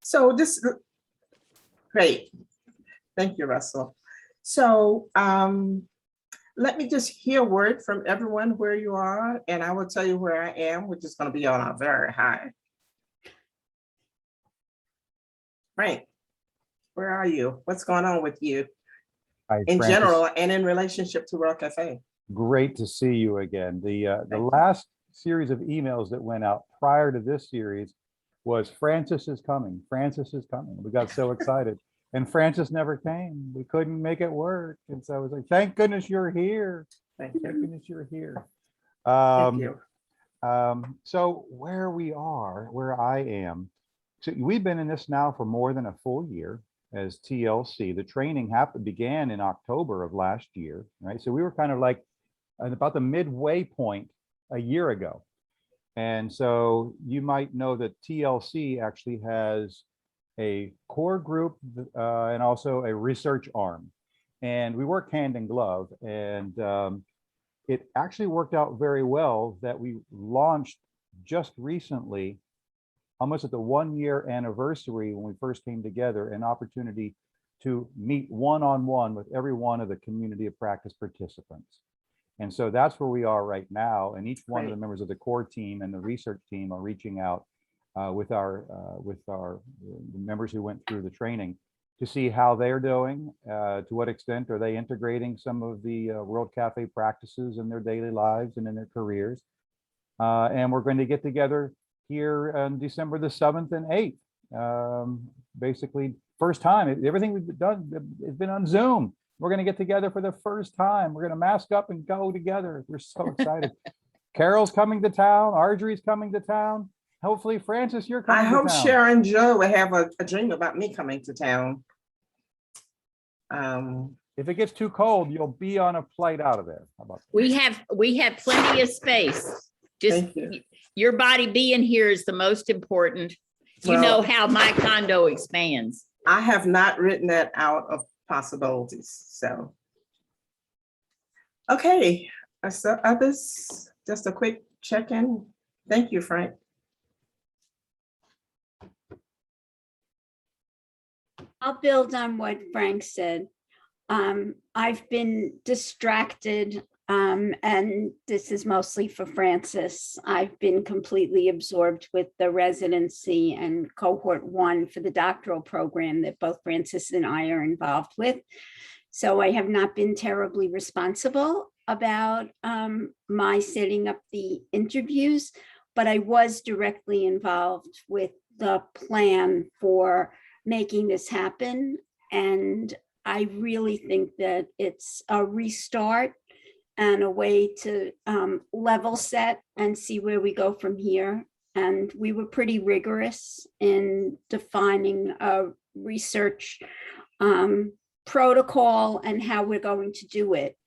So this, great. Thank you, Russell. So let me just hear a word from everyone where you are, and I will tell you where I am, which is going to be on a very high. Frank, where are you? What's going on with you in general and in relationship to World Café? Great to see you again. The last series of emails that went out prior to this series was Francis is coming. Francis is coming. We got so excited. And Francis never came. We couldn't make it work. And so I was like, thank goodness you're here. Thank goodness you're here. Thank you. So where I am, so we've been in this now for more than a full year as TLC. The training began in October of last year, right? So we were kind of like at about the midway point a year ago. And so you might know that TLC actually has a core group and also a research arm. And we work hand in glove. And it actually worked out very well that we launched just recently, almost at the 1-year anniversary when we first came together, an opportunity to meet one-on-one with every one of the community of practice participants. And so that's where we are right now. And each one of the members of the core team and the research team are reaching out with the members who went through the training to see how they're doing, to what extent are they integrating some of the World Café practices in their daily lives and in their careers. And we're going to get together here on December the 7th and 8th. Basically, first time. Everything we've done has been on Zoom. We're going to get together for the first time. We're going to mask up and go together. We're so excited. Carol's coming to town. Arjuri's coming to town. Hopefully, Francis, you're coming to town. I hope Sharon Joe will have a dream about me coming to town. If it gets too cold, you'll be on a flight out of there. How about that? We have plenty of space. Just your body being here is the most important. You know how my condo expands. I have not written that out of possibilities. So, okay. So others, just a quick check-in. Thank you, Frank. I'll build on what Frank said. I've been distracted, and this is mostly for Francis. I've been completely absorbed with the residency and cohort 1 for the doctoral program that both Francis and I are involved with. So I have not been terribly responsible about my setting up the interviews, but I was directly involved with the plan for making this happen. And I really think that it's a restart and a way to level set and see where we go from here. And we were pretty rigorous in defining a research protocol and how we're going to do it.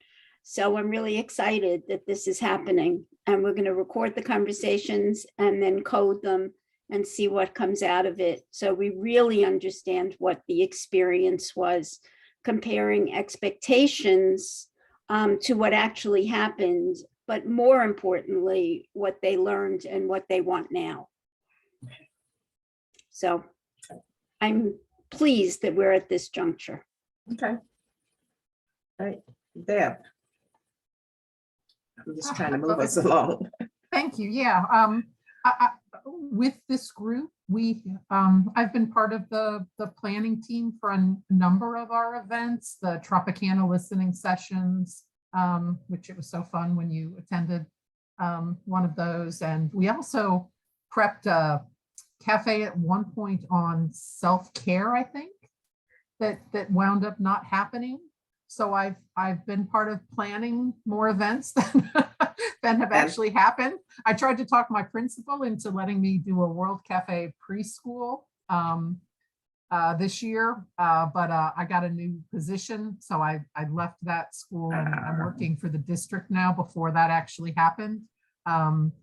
So I'm really excited that this is happening, and we're going to record the conversations and then code them and see what comes out of it. So we really understand what the experience was, comparing expectations to what actually happened, but more importantly, what they learned and what they want now. So I'm pleased that we're at this juncture. Okay. All right, Deb. I'm just trying to move us along. Thank you. Yeah. With this group, I've been part of the planning team for a number of our events, the Tropicana listening sessions, which it was so fun when you attended one of those. And we also prepped a cafe at one point on self-care, I think, that wound up not happening. So I've been part of planning more events than have actually happened. I tried to talk my principal into letting me do a World Café preschool this year, but I got a new position, so I left that school and I'm working for the district now before that actually happened.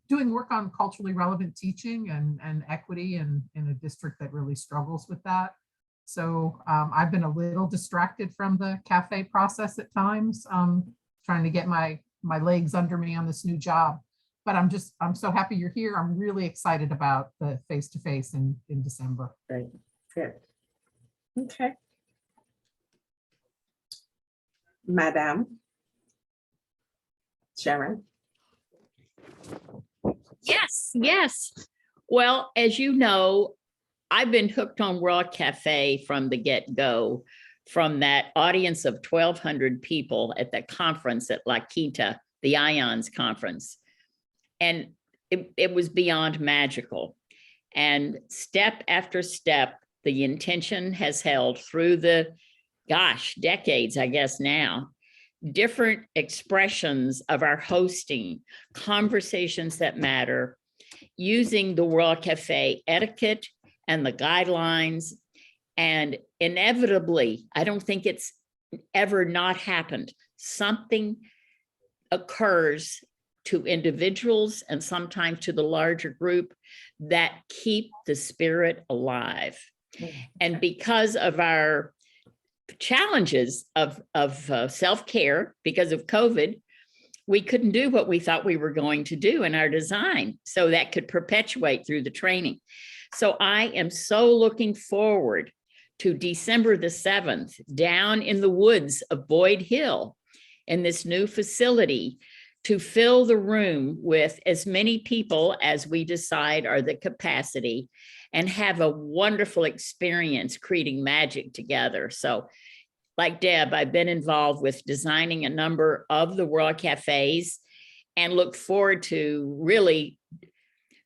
Doing work on culturally relevant teaching and equity in a district that really struggles with that. So I've been a little distracted from the cafe process at times, trying to get my legs under me on this new job. But I'm so happy you're here. I'm really excited about the face-to-face in December. Great. Good. Okay. Madam Sharon. Yes, yes. Well, as you know, I've been hooked on World Café from the get-go, from that audience of 1,200 people at the conference at La Quinta, the IONS conference. And it was beyond magical. And step after step, the intention has held through the, decades, I guess now, different expressions of our hosting, conversations that matter, using the World Café etiquette and the guidelines. And inevitably, I don't think it's ever not happened. Something occurs to individuals and sometimes to the larger group that keep the spirit alive. And because of our challenges of self-care, because of COVID, we couldn't do what we thought we were going to do in our design, so that could perpetuate through the training. So I am so looking forward to December the 7th, down in the woods of Boyd Hill, in this new facility, to fill the room with as many people as we decide are the capacity, and have a wonderful experience creating magic together. So like Deb, I've been involved with designing a number of the World Cafés, and look forward to really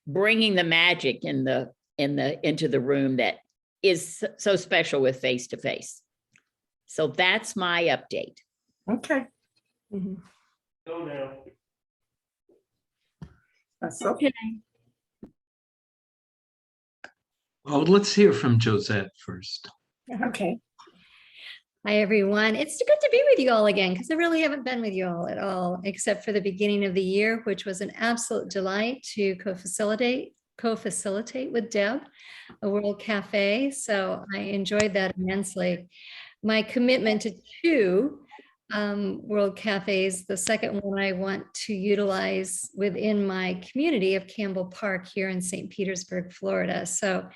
bringing the magic into the room that is so special with face-to-face. So that's my update. Okay. Go now. That's okay. Okay. Oh, let's hear from Josette first. Okay. Hi, everyone. It's good to be with you all again, because I really haven't been with you all at all, except for the beginning of the year, which was an absolute delight to co-facilitate with Deb, a World Café. So I enjoyed that immensely. My commitment to 2 World Cafés, the second one I want to utilize within my community of Campbell Park here in St. Petersburg, Florida. So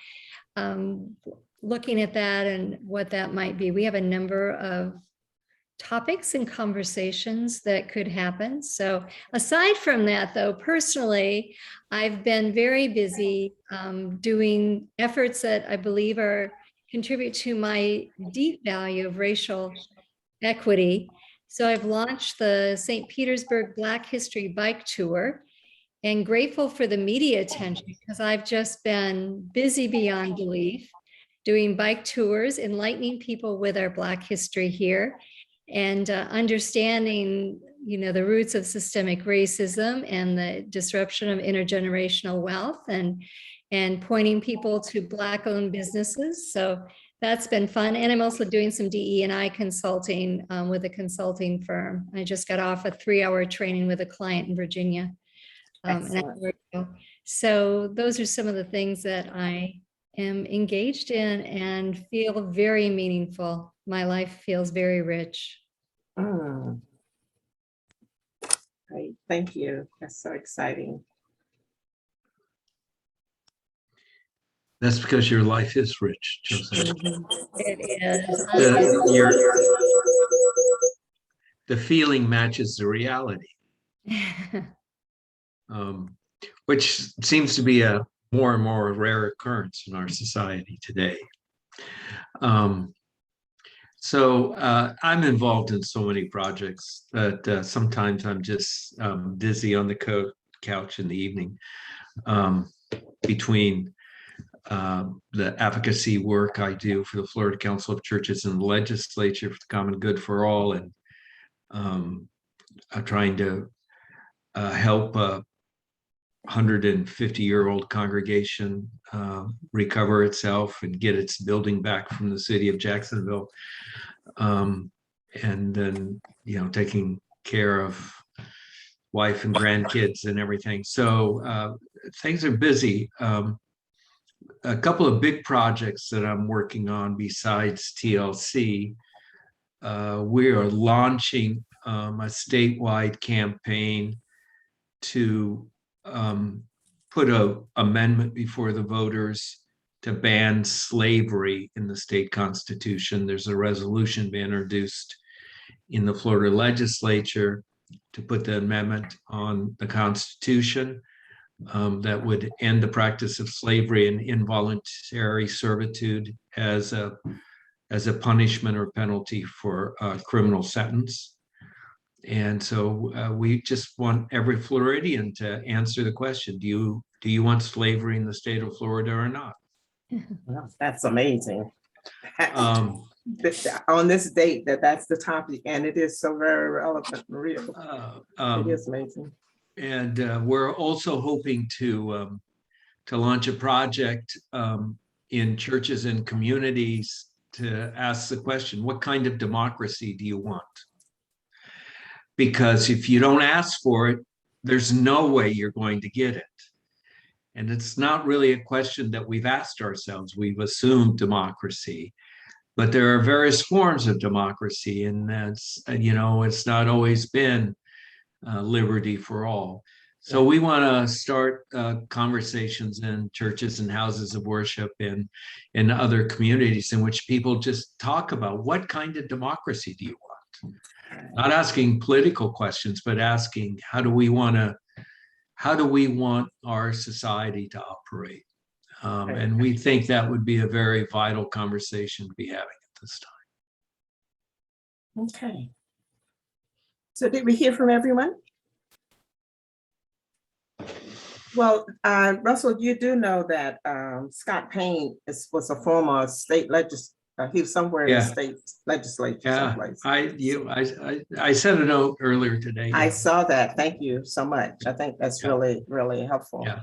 looking at that and what that might be, we have a number of topics and conversations that could happen. So aside from that, though, personally, I've been very busy doing efforts that I believe contribute to my deep value of racial equity. So I've launched the St. Petersburg Black History Bike Tour, and grateful for the media attention, because I've just been busy beyond belief doing bike tours, enlightening people with our Black history here, and understanding, the roots of systemic racism and the disruption of intergenerational wealth, and pointing people to Black-owned businesses. So that's been fun. And I'm also doing some DE&I consulting with a consulting firm. I just got off a 3-hour training with a client in Virginia. So those are some of the things that I am engaged in and feel very meaningful. My life feels very rich. Great. Thank you. That's so exciting. That's because your life is rich, Josette. It is. The feeling matches the reality, which seems to be a more and more rare occurrence in our society today. So I'm involved in so many projects that sometimes I'm just dizzy on the couch in the evening, between the advocacy work I do for the Florida Council of Churches and the legislature for the common good for all, and trying to help a 150-year-old congregation recover itself and get its building back from the city of Jacksonville, and then taking care of wife and grandkids and everything. So things are busy. A couple of big projects that I'm working on besides TLC. We are launching a statewide campaign to put an amendment before the voters to ban slavery in the state constitution. There's a resolution being introduced in the Florida legislature to put the amendment on the Constitution that would end the practice of slavery and involuntary servitude as a punishment or penalty for a criminal sentence. And so we just want every Floridian to answer the question: Do you want slavery in the state of Florida or not? Well, that's amazing. Um, On this date, that's the topic, and it is so very relevant and real. It is amazing. And we're also hoping to launch a project in churches and communities to ask the question: what kind of democracy do you want? Because if you don't ask for it, there's no way you're going to get it. And it's not really a question that we've asked ourselves. We've assumed democracy, but there are various forms of democracy, and that's, it's not always been liberty for all. So we want to start conversations in churches and houses of worship and in other communities in which people just talk about what kind of democracy do you want? Not asking political questions, but asking how do we want our society to operate? And we think that would be a very vital conversation to be having at this time. Okay. So did we hear from everyone? Well, Russell, you do know that Scott Payne was a former state legislator. He was somewhere in the state legislature. Yeah, someplace. I sent a note earlier today. I saw that. Thank you so much. I think that's really, really helpful. Yeah.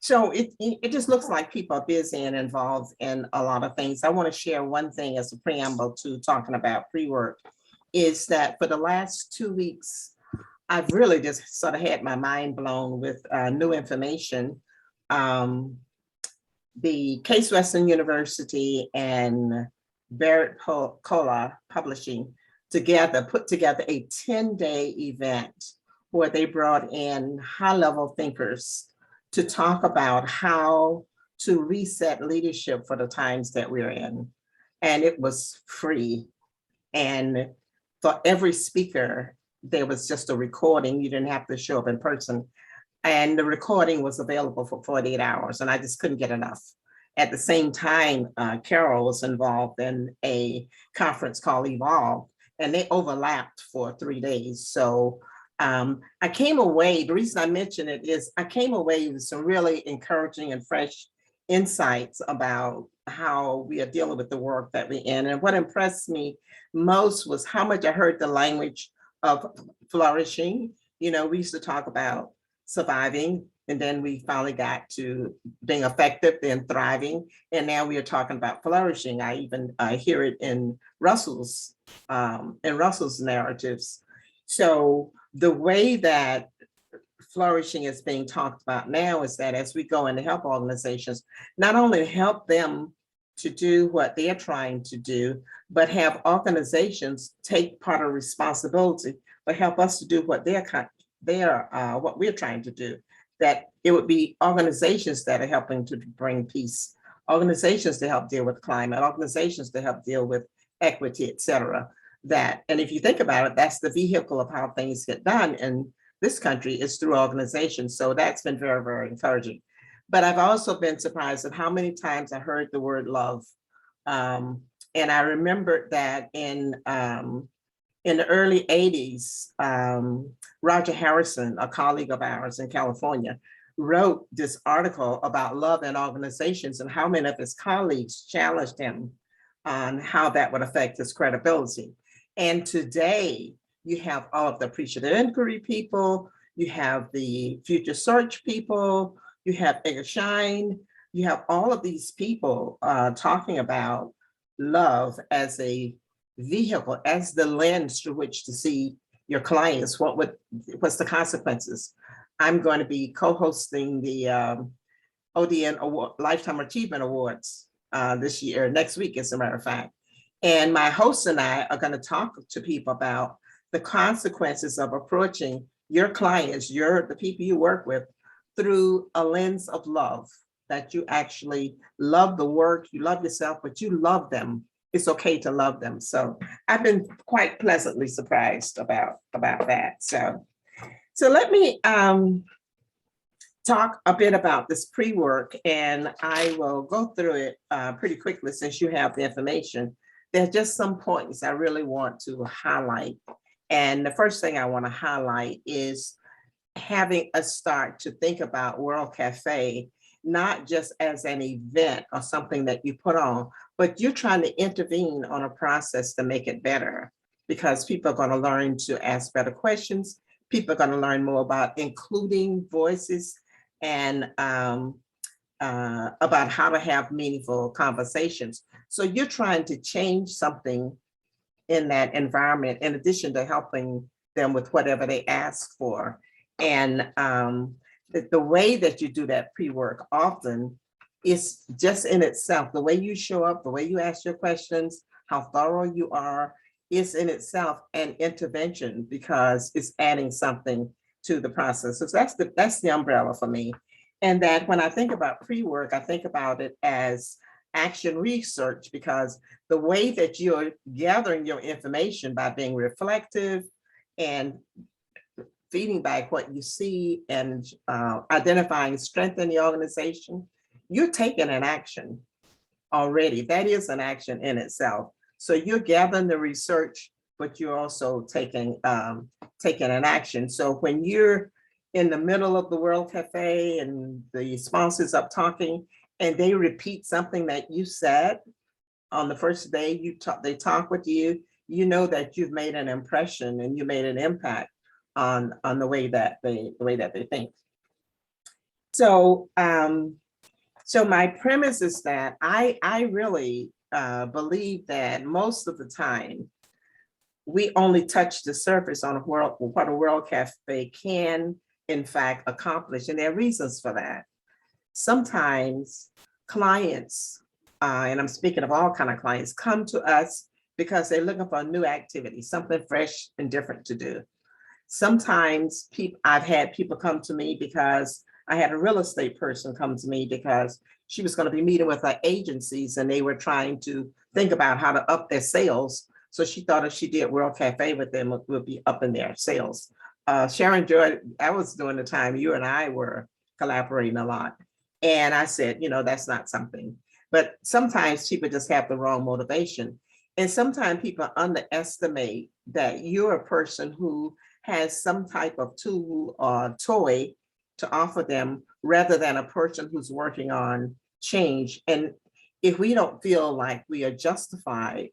So it just looks like people are busy and involved in a lot of things. I want to share one thing as a preamble to talking about pre-work, is that for the last 2 weeks, I've really just sort of had my mind blown with new information. The Case Western University and Barrett Cola Publishing put together a 10-day event where they brought in high-level thinkers to talk about how to reset leadership for the times that we're in. And it was free. And for every speaker, there was just a recording. You didn't have to show up in person. And the recording was available for 48 hours, and I just couldn't get enough. At the same time, Carol was involved in a conference called Evolve, and they overlapped for 3 days. So I came away, the reason I mention it is I came away with some really encouraging and fresh insights about how we are dealing with the work that we're in. And what impressed me most was how much I heard the language of flourishing. We used to talk about surviving, and then we finally got to being effective, then thriving, and now we are talking about flourishing. I even hear it in Russell's narratives. So the way that flourishing is being talked about now is that as we go into help organizations, not only help them to do what they're trying to do, but have organizations take part of responsibility, but help us to do what what we're trying to do. That it would be organizations that are helping to bring peace, organizations to help deal with climate, organizations to help deal with equity, et cetera. And if you think about it, that's the vehicle of how things get done in this country, is through organizations. So that's been very, very encouraging. But I've also been surprised at how many times I heard the word love. And I remembered that in the early 80s, Roger Harrison, a colleague of ours in California, wrote this article about love in organizations and how many of his colleagues challenged him on how that would affect his credibility. And today, you have all of the appreciative inquiry people, you have the future search people, you have Edgar Schein, you have all of these people talking about love as a vehicle, as the lens through which to see your clients. What's the consequences? I'm going to be co-hosting the ODN Award, Lifetime Achievement Awards next week, as a matter of fact. And my host and I are going to talk to people about the consequences of approaching your clients, the people you work with, through a lens of love. that you actually love the work, you love yourself, but you love them. It's okay to love them. So I've been quite pleasantly surprised about that. So let me talk a bit about this pre-work, and I will go through it pretty quickly since you have the information. There are just some points I really want to highlight. And the first thing I want to highlight is having us start to think about World Café, not just as an event or something that you put on, but you're trying to intervene on a process to make it better, because people are going to learn to ask better questions. People are going to learn more about including voices and about how to have meaningful conversations. So you're trying to change something in that environment, in addition to helping them with whatever they ask for. And the way that you do that pre-work often is just in itself, the way you show up, the way you ask your questions, how thorough you are, is in itself an intervention, because it's adding something to the process. So that's the umbrella for me. And that when I think about pre-work, I think about it as action research, because the way that you're gathering your information by being reflective and feeding back what you see and identifying strength in the organization, you're taking an action already. That is an action in itself. So you're gathering the research, but you're also taking an action. So when you're in the middle of the World Café and the sponsors up talking, and they repeat something that you said on the first day they talk with you, you know that you've made an impression and you made an impact on the way that they think. So so my premise is that I really believe that most of the time we only touch the surface on what a World Café can in fact accomplish, and there are reasons for that. Sometimes clients, and I'm speaking of all kind of clients, come to us because they're looking for a new activity, something fresh and different to do. Sometimes I've had people come to me because I had a real estate person come to me because she was going to be meeting with her agencies and they were trying to think about how to up their sales. So she thought if she did World Café with them, it would be up in their sales. Sharon Joy, that was during the time you and I were collaborating a lot. And I said, that's not something. But sometimes people just have the wrong motivation. And sometimes people underestimate that you're a person who has some type of tool or toy to offer them, rather than a person who's working on change. And if we don't feel like we are justified,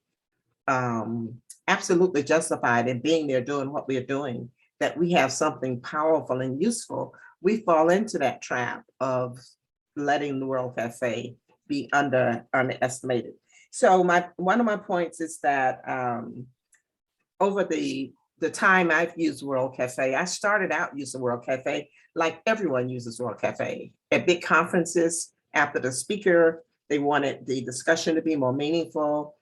absolutely justified in being there doing what we're doing, that we have something powerful and useful, we fall into that trap of letting the World Café be underestimated. So one of my points is that over the time I've used World Café, I started out using World Café like everyone uses World Café. At big conferences, after the speaker, they wanted the discussion to be more meaningful.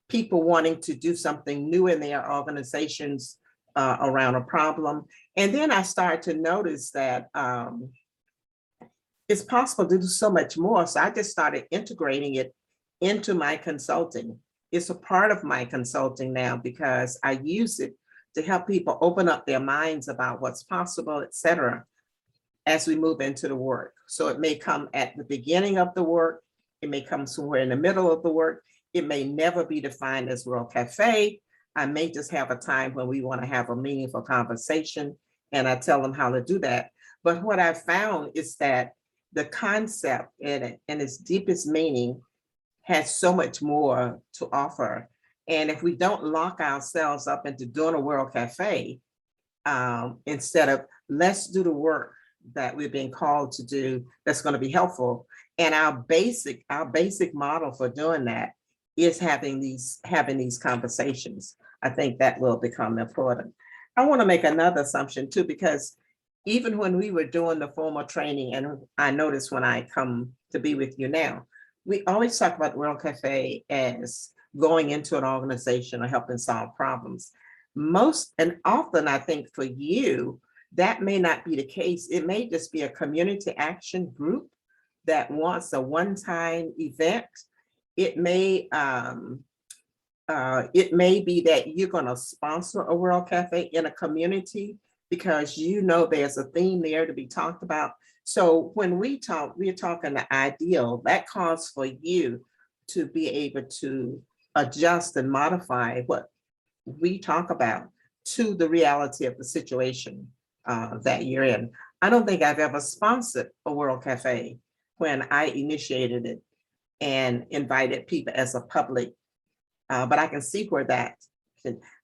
People wanting to do something new in their organizations around a problem. And then I started to notice that it's possible to do so much more. So I just started integrating it into my consulting. It's a part of my consulting now because I use it to help people open up their minds about what's possible, et cetera, as we move into the work. So it may come at the beginning of the work. It may come somewhere in the middle of the work. It may never be defined as World Café. I may just have a time when we want to have a meaningful conversation and I tell them how to do that. But what I found is that the concept in it, in its deepest meaning, has so much more to offer. And if we don't lock ourselves up into doing a World Café, instead of let's do the work that we're being called to do that's going to be helpful. And our basic model for doing that is having these conversations. I think that will become important. I want to make another assumption too, because even when we were doing the formal training, and I noticed when I come to be with you now, we always talk about World Café as going into an organization or helping solve problems. Most and often, I think for you, that may not be the case. It may just be a community action group that wants a one-time event, it may be that you're going to sponsor a World Cafe in a community because you know there's a theme there to be talked about. So when we talk, we're talking the ideal that calls for you to be able to adjust and modify what we talk about to the reality of the situation that you're in. I don't think I've ever sponsored a World Cafe when I initiated it and invited people as a public, but I can see where that,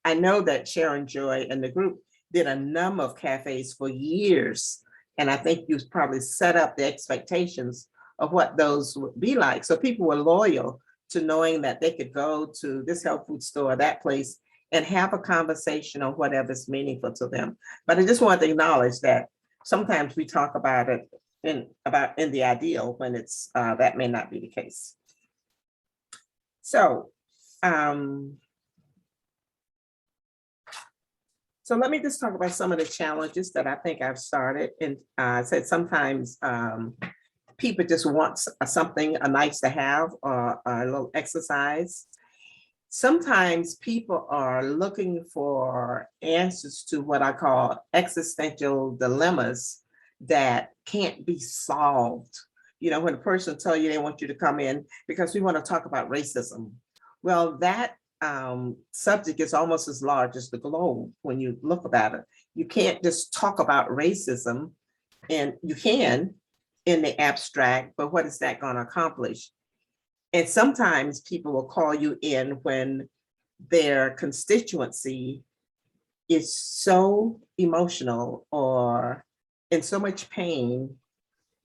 I know that Sharon Joy and the group did a number of cafes for years. And I think you probably set up the expectations of what those would be like. So people were loyal to knowing that they could go to this health food store, that place, and have a conversation on whatever's meaningful to them. But I just want to acknowledge that sometimes we talk about it in the ideal when it's that may not be the case. So so let me just talk about some of the challenges that I think I've started. And I said sometimes people just want something, a nice to have, or a little exercise. Sometimes people are looking for answers to what I call existential dilemmas that can't be solved. You know, when a person tells you they want you to come in because we want to talk about racism. Well, that subject is almost as large as the globe when you look about it. You can't just talk about racism, and you can in the abstract, but what is that going to accomplish? And sometimes people will call you in when their constituency is so emotional or in so much pain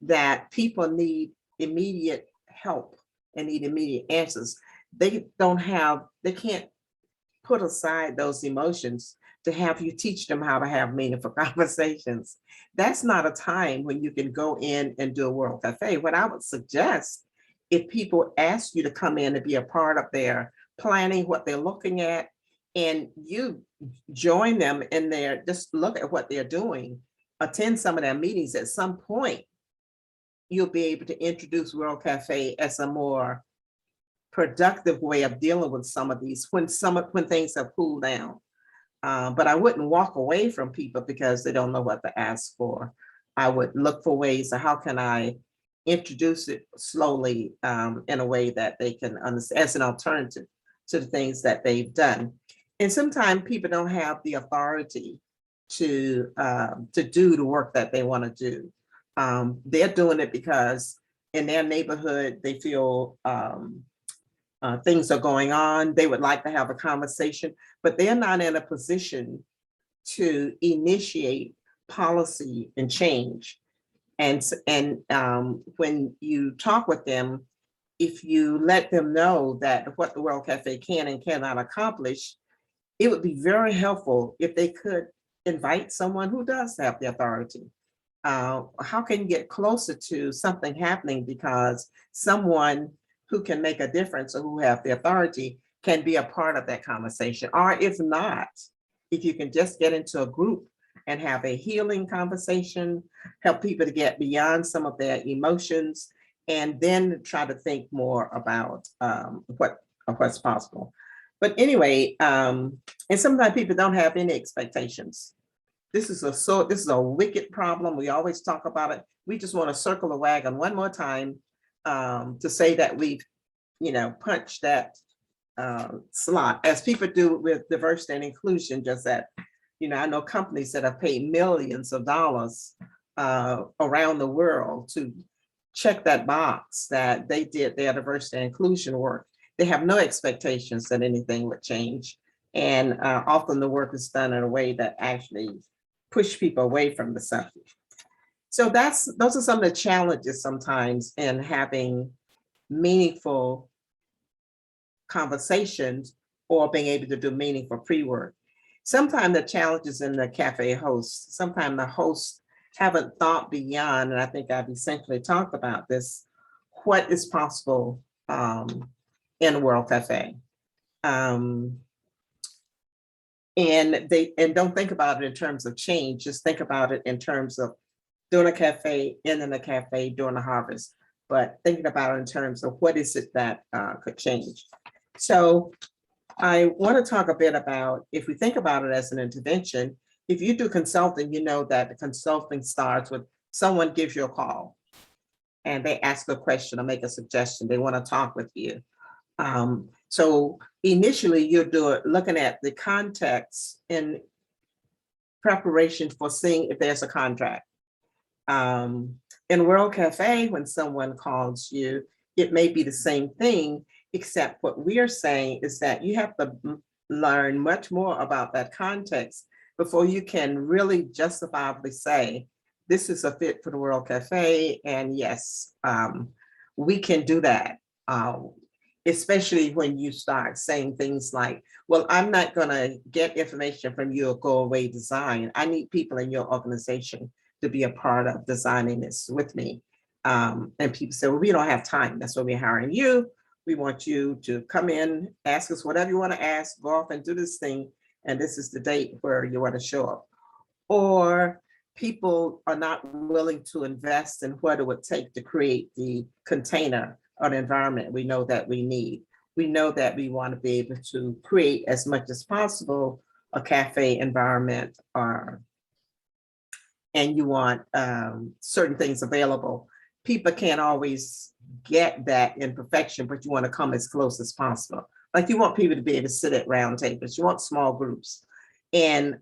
that people need immediate help and need immediate answers. They can't put aside those emotions to have you teach them how to have meaningful conversations. That's not a time when you can go in and do a World Cafe. What I would suggest, if people ask you to come in and be a part of their planning, what they're looking at, and you join them in there, just look at what they're doing, attend some of their meetings, at some point, you'll be able to introduce World Cafe as a more productive way of dealing with some of these when things have cooled down. But I wouldn't walk away from people because they don't know what to ask for. I would look for ways of how can I introduce it slowly in a way that they can understand as an alternative to the things that they've done. And sometimes people don't have the authority to do the work that they want to do. They're doing it because in their neighborhood, they feel things are going on. They would like to have a conversation, but they're not in a position to initiate policy and change. And when you talk with them, if you let them know that what the World Cafe can and cannot accomplish, it would be very helpful if they could invite someone who does have the authority. How can you get closer to something happening because someone who can make a difference or who have the authority can be a part of that conversation? Or if not, if you can just get into a group and have a healing conversation, help people to get beyond some of their emotions, and then try to think more about what's possible. But anyway, and sometimes people don't have any expectations. This is a wicked problem. We always talk about it. We just want to circle the wagon one more time to say that we've, punched that slot, as people do with diversity and inclusion. Just that, I know companies that have paid millions of dollars around the world to check that box that they did their diversity and inclusion work. They have no expectations that anything would change. And often the work is done in a way that actually push people away from the subject. So those are some of the challenges sometimes in having meaningful conversations or being able to do meaningful pre-work. Sometimes the challenges in the cafe hosts, sometimes the hosts haven't thought beyond, and I think I've essentially talked about this, what is possible in World Cafe. And don't think about it in terms of change, just think about it in terms of doing a cafe, ending a cafe, doing a harvest. but thinking about it in terms of what is it that could change. So I want to talk a bit about, if we think about it as an intervention, if you do consulting, you know that the consulting starts with someone gives you a call and they ask a question or make a suggestion. They want to talk with you. So initially you're looking at the context in preparation for seeing if there's a contract. In World Café, when someone calls you, it may be the same thing, except what we are saying is that you have to learn much more about that context before you can really justifiably say, this is a fit for the World Café, and yes, we can do that. Especially when you start saying things like, well, I'm not gonna get information from your go away design. I need people in your organization to be a part of designing this with me. And people say, well, we don't have time. That's why we're hiring you. We want you to come in, ask us whatever you want to ask, go off and do this thing. And this is the date where you want to show up. Or people are not willing to invest in what it would take to create the container or the environment we know that we need. We know that we want to be able to create as much as possible a cafe environment, and you want certain things available. People can't always get that in perfection, but you want to come as close as possible. Like you want people to be able to sit at round tables. You want small groups. And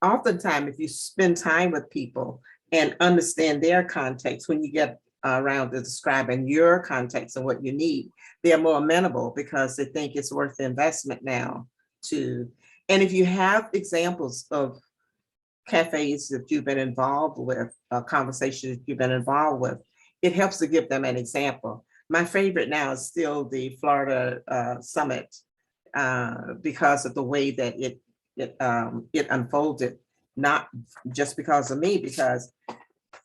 oftentimes, if you spend time with people and understand their context, when you get around to describing your context and what you need, they're more amenable because they think it's worth the investment now to. And if you have examples of cafes that you've been involved with, conversations that you've been involved with, it helps to give them an example. My favorite now is still the Florida Summit because of the way that it unfolded, not just because of me, because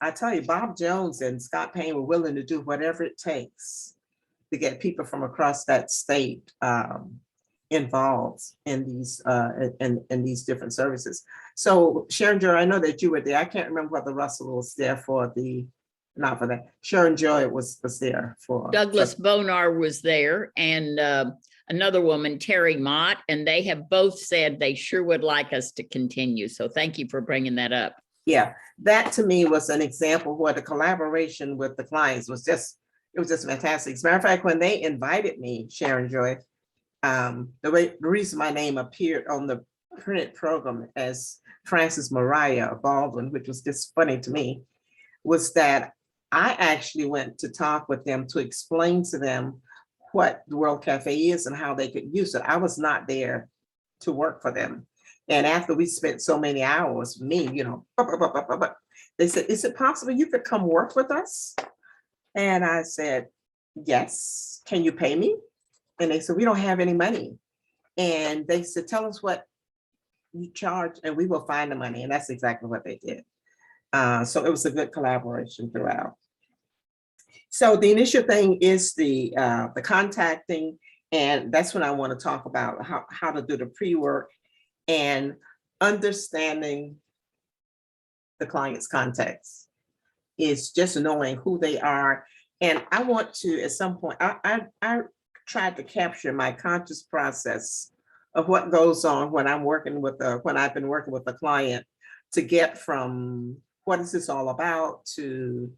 I tell you, Bob Jones and Scott Payne were willing to do whatever it takes to get people from across that state involved in these different services. So Sharon Joy, I know that you were there. I can't remember whether Russell was there for not for that. Sharon Joy was there for. Douglas Bonar was there, and another woman, Terry Mott, and they have both said they sure would like us to continue. So thank you for bringing that up. Yeah, that to me was an example where the collaboration with the clients was just fantastic. As a matter of fact, when they invited me, Sharon Joy, the reason my name appeared on the printed program as Frances Mariah Baldwin, which was just funny to me, was that I actually went to talk with them to explain to them what the World Café is and how they could use it. I was not there to work for them. And after we spent so many hours, me, they said, is it possible you could come work with us? And I said, yes, can you pay me? And they said, we don't have any money. And they said, tell us what you charge and we will find the money. And that's exactly what they did. So it was a good collaboration throughout. So the initial thing is the contacting, and that's when I want to talk about how to do the pre-work and understanding the client's context. Is just knowing who they are. And I want to, at some point, I tried to capture my conscious process of what goes on when I'm working with when I've been working with a client, to get from what is this all about to,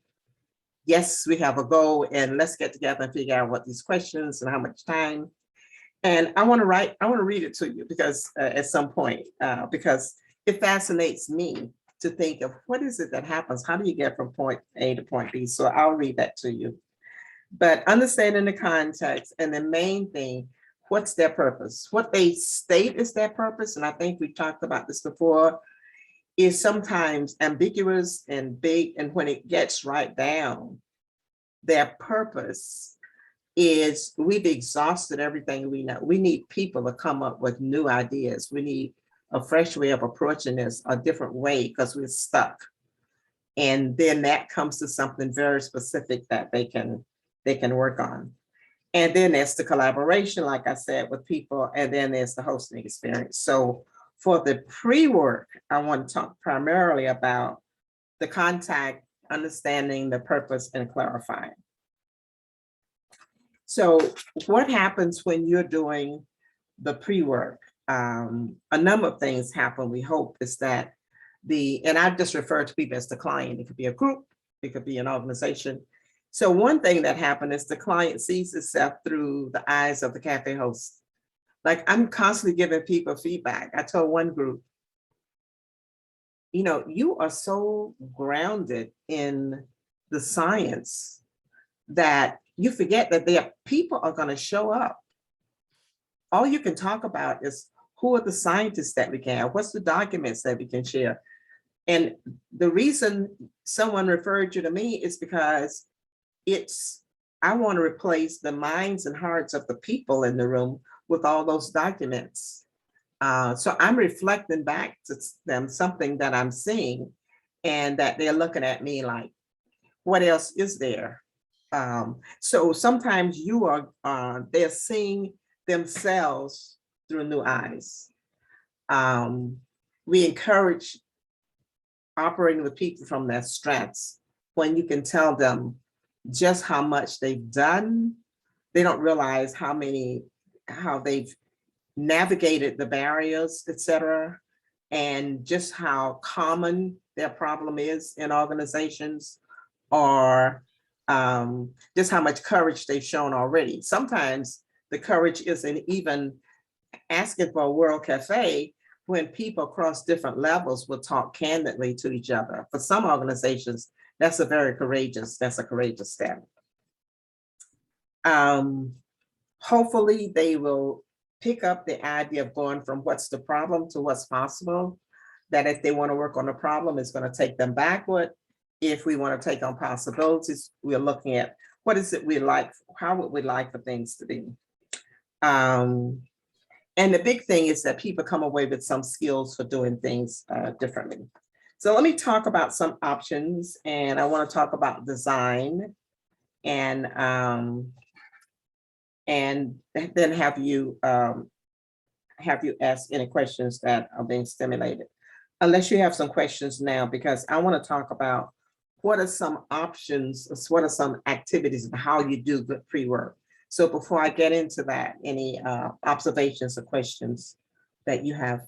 yes, we have a goal and let's get together and figure out what these questions and how much time. And I want to read it to you because at some point, because it fascinates me to think of what is it that happens? How do you get from point A to point B? So I'll read that to you. But understanding the context, and the main thing, what's their purpose? What they state is their purpose, and I think we talked about this before, is sometimes ambiguous and big, and when it gets right down, their purpose is we've exhausted everything we know. We need people to come up with new ideas. We need a fresh way of approaching this, a different way, because we're stuck. And then that comes to something very specific that they can work on. And then there's the collaboration, like I said, with people, and then there's the hosting experience. So for the pre-work, I want to talk primarily about the contact understanding the purpose and clarifying. So what happens when you're doing the pre-work? A number of things happen, we hope, is that and I just refer to people as the client. It could be a group, it could be an organization. So one thing that happened is the client sees itself through the eyes of the cafe host. Like, I'm constantly giving people feedback. I told one group, you are so grounded in the science that you forget that people are going to show up. All you can talk about is who are the scientists that we can have, what's the documents that we can share. And the reason someone referred you to me is because I want to replace the minds and hearts of the people in the room with all those documents. So I'm reflecting back to them something that I'm seeing, and that they're looking at me like, what else is there? So sometimes they're seeing themselves through new eyes. We encourage operating with people from their strengths. When you can tell them just how much they've done, they don't realize how they've navigated the barriers, et cetera, and just how common their problem is in organizations, or just how much courage they've shown already. Sometimes the courage isn't even asking for a World Café, when people across different levels will talk candidly to each other. For some organizations, that's a courageous step. Hopefully they will pick up the idea of going from what's the problem to what's possible. That if they want to work on a problem, it's going to take them backward. If we want to take on possibilities, we're looking at what is it we like, how would we like for things to be? And the big thing is that people come away with some skills for doing things differently. So let me talk about some options, and I want to talk about design, and then have you ask any questions that are being stimulated. Unless you have some questions now, because I want to talk about what are some options, what are some activities of how you do the pre-work. So before I get into that, any observations or questions that you have?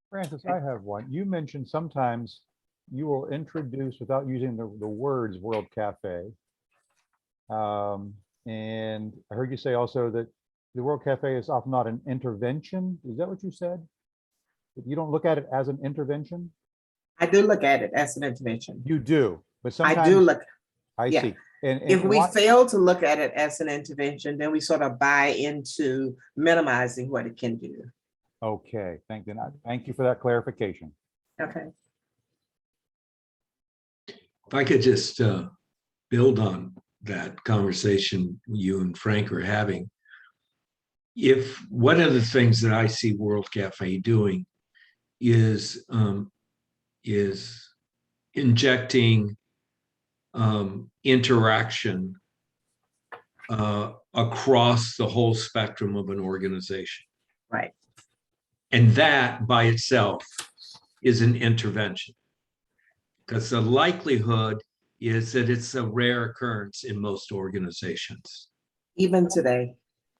Francis, I have one. You mentioned sometimes you will introduce without using the words World Café. And I heard you say also that the World Café is often not an intervention. Is that what you said? You don't look at it as an intervention? I do look at it as an intervention. You do, but sometimes I do look. I Yeah. see. And If we fail to look at it as an intervention, then we sort of buy into minimizing what it can do. Okay, thank you for that clarification. Okay. If I could just build on that conversation you and Frank are having. If one of the things that I see World Café doing is injecting interaction across the whole spectrum of an organization. Right. And that by itself is an intervention, because the likelihood is that it's a rare occurrence in most organizations. Even today.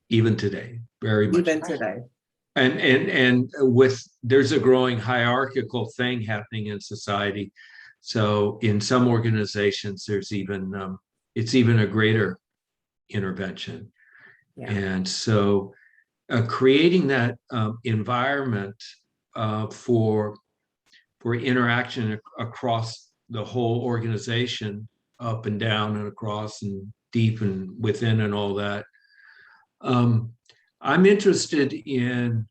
Even today, very much. Even today. And with, there's a growing hierarchical thing happening in society. So in some organizations, there's even, it's even a greater intervention. Yeah. And so creating that environment for interaction across the whole organization, up and down and across and deep and within and all that. I'm interested in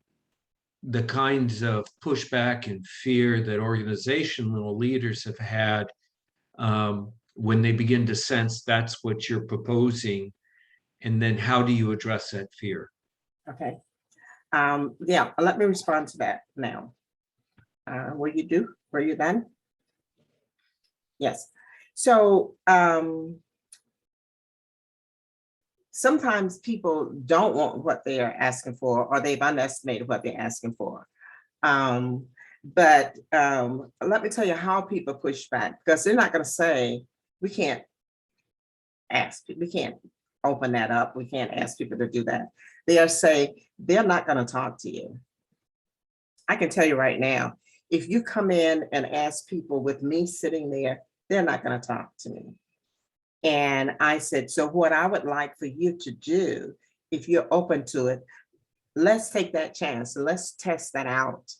the kinds of pushback and fear that organizational leaders have had when they begin to sense that's what you're proposing, and then how do you address that fear? Okay. Yeah, let me respond to that now. Were you done? Yes. So sometimes people don't want what they are asking for, or they've underestimated what they're asking for. But let me tell you how people push back, because they're not going to say, we can't we can't open that up. We can't ask people to do that. They'll say, they're not going to talk to you. I can tell you right now, if you come in and ask people with me sitting there, they're not going to talk to me. And I said, so what I would like for you to do, if you're open to it, let's take that chance. Let's test that out.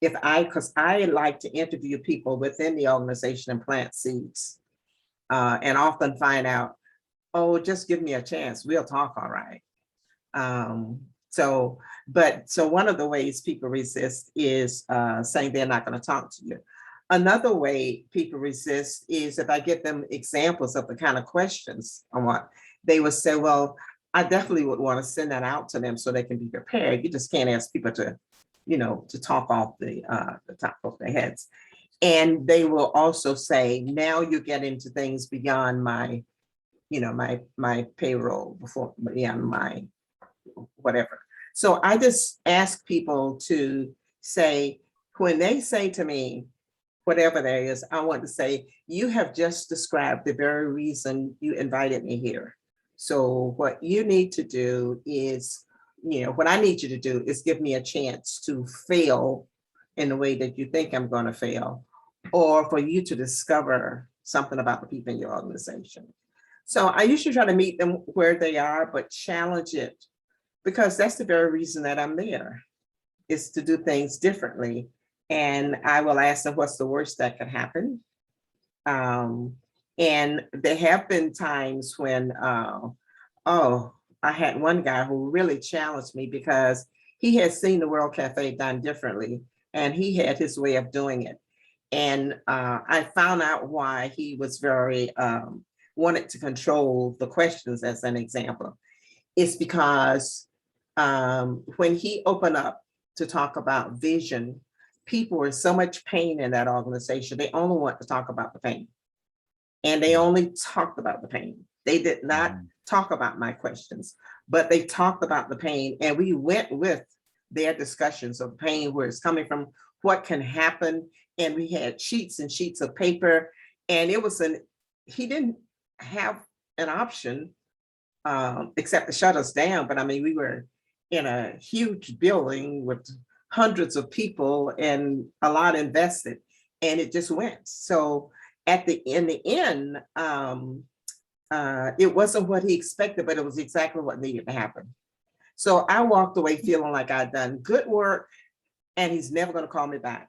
Because I like to interview people within the organization and plant seeds, and often find out, oh, just give me a chance. We'll talk, all right. So one of the ways people resist is saying they're not going to talk to you. Another way people resist is if I give them examples of the kind of questions I want, they would say, well, I definitely would want to send that out to them so they can be prepared. You just can't ask people to, to talk off the top of their heads. And they will also say, now you get into things beyond my, my payroll, beyond my whatever. So I just ask people to say, when they say to me, whatever there is, I want to say, you have just described the very reason you invited me here. So what you need to do is, what I need you to do is give me a chance to fail in the way that you think I'm going to fail, or for you to discover something about the people in your organization. So I usually try to meet them where they are, but challenge it, because that's the very reason that I'm there, is to do things differently. And I will ask them, what's the worst that could happen? And there have been times when, I had one guy who really challenged me because he had seen the World Café done differently, and he had his way of doing it. And I found out why he was very, wanted to control the questions, as an example. It's because when he opened up to talk about vision, people were so much pain in that organization. They only want to talk about the pain. And they only talked about the pain. They did not talk about my questions, but they talked about the pain. And we went with their discussions of pain, where it's coming from, what can happen. And we had sheets and sheets of paper. And it was he didn't have an option except to shut us down. But I mean, we were in a huge building with hundreds of people and a lot invested, and it just went. So in the end, it wasn't what he expected, but it was exactly what needed to happen. So I walked away feeling like I'd done good work, and he's never going to call me back.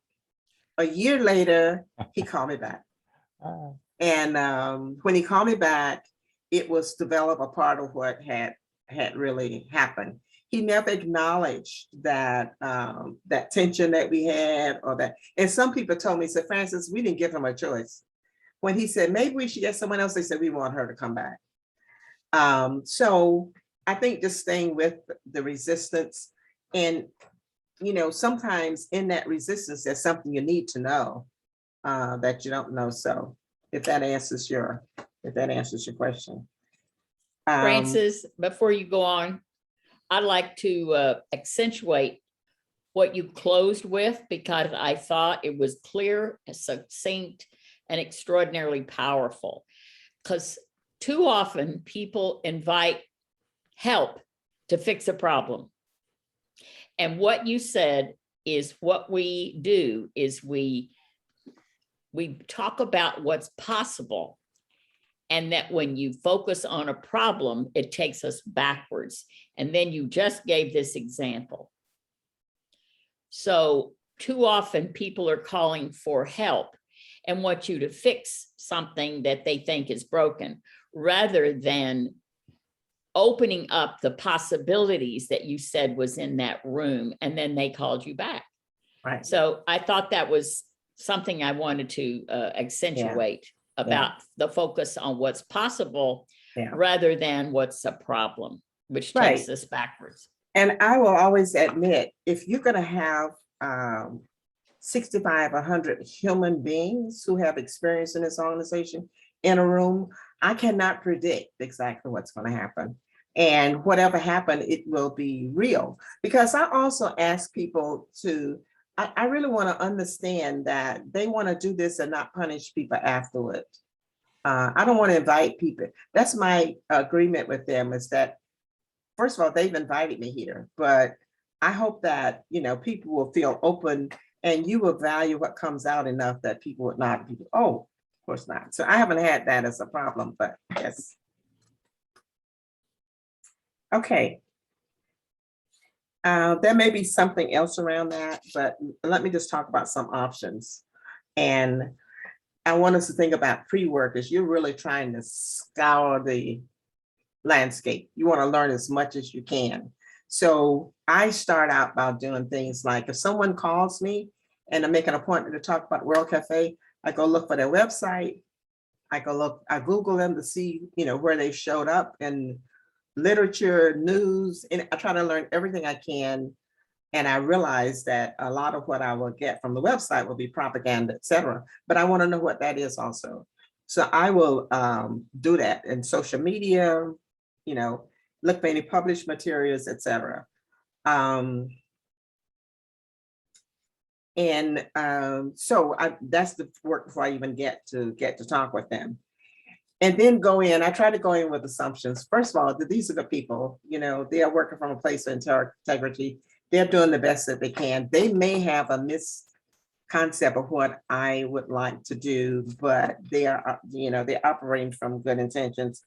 A year later, he called me back. And when he called me back, it was develop a part of what had really happened. He never acknowledged that that tension that we had, or that. And some people told me, said, Francis, we didn't give him a choice. When he said, maybe we should get someone else, they said, we want her to come back. So I think just staying with the resistance, and, sometimes in that resistance, there's something you need to know that you don't know. So if that answers your question. Francis, before you go on, I'd like to accentuate what you closed with, because I thought it was clear, succinct, and extraordinarily powerful. Because too often people invite help to fix a problem. And what you said is, what we do is we talk about what's possible. And that when you focus on a problem, it takes us backwards. And then you just gave this example. So too often people are calling for help and want you to fix something that they think is broken, rather than opening up the possibilities that you said was in that room, and then they called you back. Right. So I thought that was something I wanted to accentuate about the focus on what's possible rather than what's a problem, which takes us backwards. And I will always admit, if you're going to have 65, 100 human beings who have experience in this organization in a room, I cannot predict exactly what's going to happen. And whatever happened, it will be real. Because I also ask people to, I really want to understand that they want to do this and not punish people afterward. I don't want to invite people. That's my agreement with them, is that, first of all, they've invited me here, but I hope that, people will feel open and you will value what comes out enough that people would not be, oh, of course not. So I haven't had that as a problem, but yes. Okay. There may be something else around that, but let me just talk about some options. And I want us to think about pre-work as you're really trying to scour the landscape. You want to learn as much as you can. So I start out by doing things like, if someone calls me and I make an appointment to talk about World Café, I go look for their website. I Google them to see, where they showed up in literature, news, and I try to learn everything I can. And I realize that a lot of what I will get from the website will be propaganda, et cetera. But I want to know what that is also. So I will do that in social media, look for any published materials, et cetera. So that's the work before I even get to talk with them. And then go in, I try to go in with assumptions. First of all, these are the people, they are working from a place of integrity. They're doing the best that they can. They may have a misconcept of what I would like to do, but they are, they're operating from good intentions.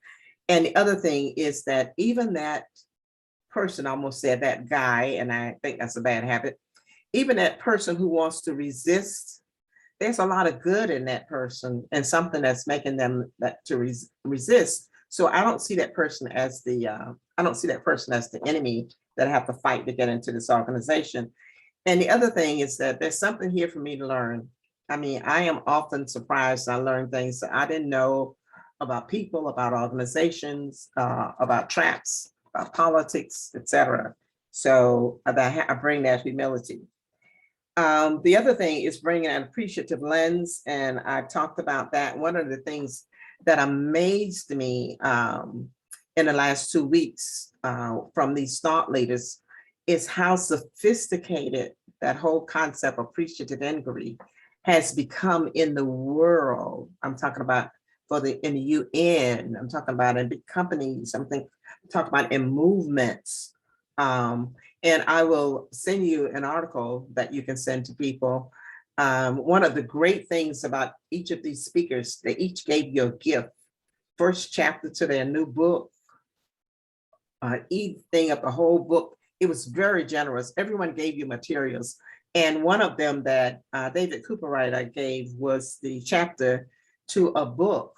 And the other thing is that even that person, almost said that guy, and I think that's a bad habit, even that person who wants to resist, there's a lot of good in that person and something that's making them resist. So I don't see that person as the enemy that I have to fight to get into this organization. And the other thing is that there's something here for me to learn. I mean, I am often surprised. I learn things that I didn't know about people, about organizations, about traps, about politics, etc. So I bring that humility. The other thing is bringing an appreciative lens, and I talked about that. One of the things that amazed me in the last 2 weeks from these thought leaders is how sophisticated that whole concept of appreciative inquiry has become in the world. I'm talking about in the UN, I'm talking about in big companies, I'm talking about in movements. And I will send you an article that you can send to people. One of the great things about each of these speakers, they each gave you a gift. First chapter to their new book, thing of the whole book. It was very generous. Everyone gave you materials. And one of them that David Cooperrider gave was the chapter to a book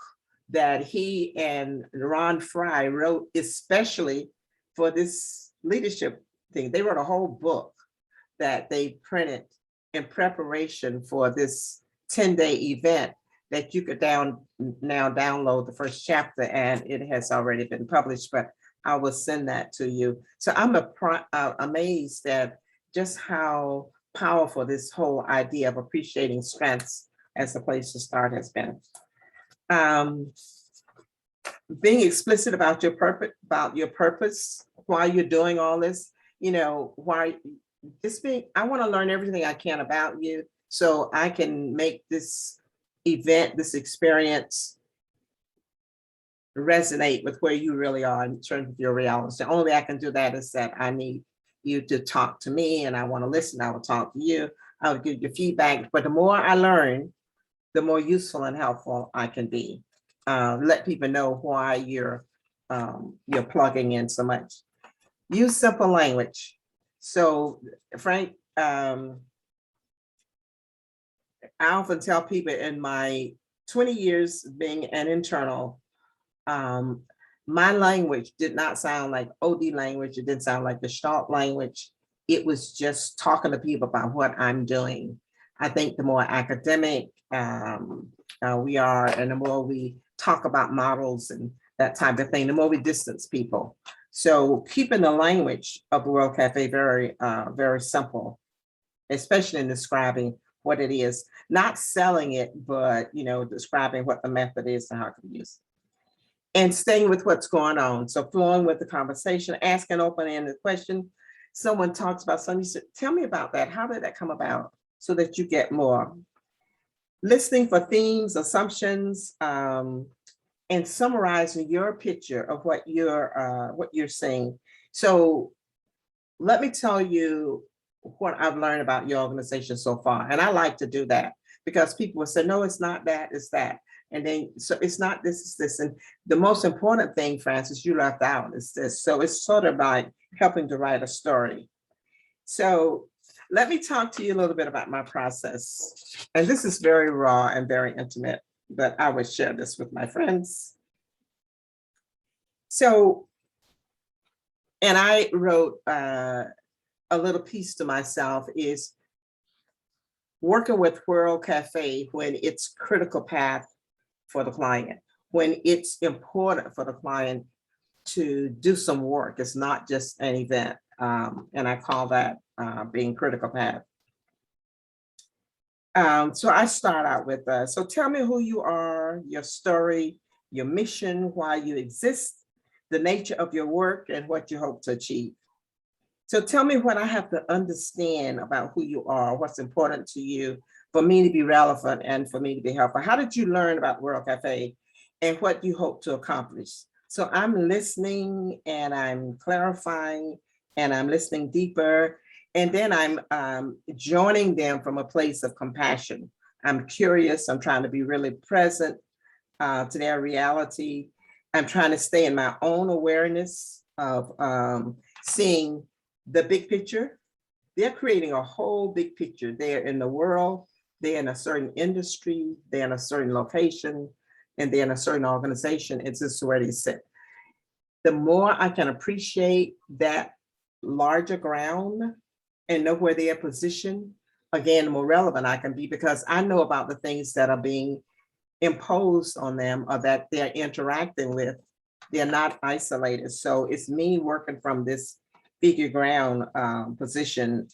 that he and Ron Fry wrote especially for this leadership thing. They wrote a whole book that they printed in preparation for this 10-day event that you could now download the first chapter, and it has already been published, but I will send that to you. So I'm amazed at just how powerful this whole idea of appreciating strengths as a place to start has been. Being explicit about your purpose, why you're doing all this, why I want to learn everything I can about you so I can make this event, this experience resonate with where you really are in terms of your reality. The only way I can do that is that I need you to talk to me, and I want to listen. I will talk to you. I will give you feedback. But the more I learn, the more useful and helpful I can be. Let people know why you're plugging in so much. Use simple language. So, Frank, I often tell people in my 20 years being an internal, my language did not sound like OD language. It didn't sound like Gestalt language. It was just talking to people about what I'm doing. I think the more academic we are, and the more we talk about models and that type of thing, the more we distance people. So keeping the language of the World Café very, very simple, especially in describing what it is, not selling it, but describing what the method is and how to use it. and staying with what's going on. So flowing with the conversation, asking open-ended question. Someone talks about something, you say, tell me about that. How did that come about? So that you get more. Listening for themes, assumptions, and summarizing your picture of what you're saying. So let me tell you what I've learned about your organization so far. And I like to do that because people will say, no, it's not that, it's that. And then, so it's not this, it's this. And the most important thing, Francis, you left out is this. So it's sort of like helping to write a story. So let me talk to you a little bit about my process. And this is very raw and very intimate, but I would share this with my friends. So, and I wrote a little piece to myself is working with World Café when it's critical path for the client, when it's important for the client to do some work. It's not just an event. And I call that being critical path. So I start out with, so tell me who you are, your story, your mission, why you exist, the nature of your work, and what you hope to achieve. So tell me what I have to understand about who you are, what's important to you, for me to be relevant and for me to be helpful. How did you learn about World Café and what you hope to accomplish? So I'm listening and I'm clarifying and I'm listening deeper. And then I'm joining them from a place of compassion. I'm curious, I'm trying to be really present to their reality. I'm trying to stay in my own awareness of seeing the big picture. They're creating a whole big picture. They're in the world, they're in a certain industry, they're in a certain location, and they're in a certain organization. It's just where they sit. The more I can appreciate that larger ground and know where they are positioned, again, the more relevant I can be, because I know about the things that are being imposed on them or that they're interacting with. They're not isolated. So it's me working from this bigger ground position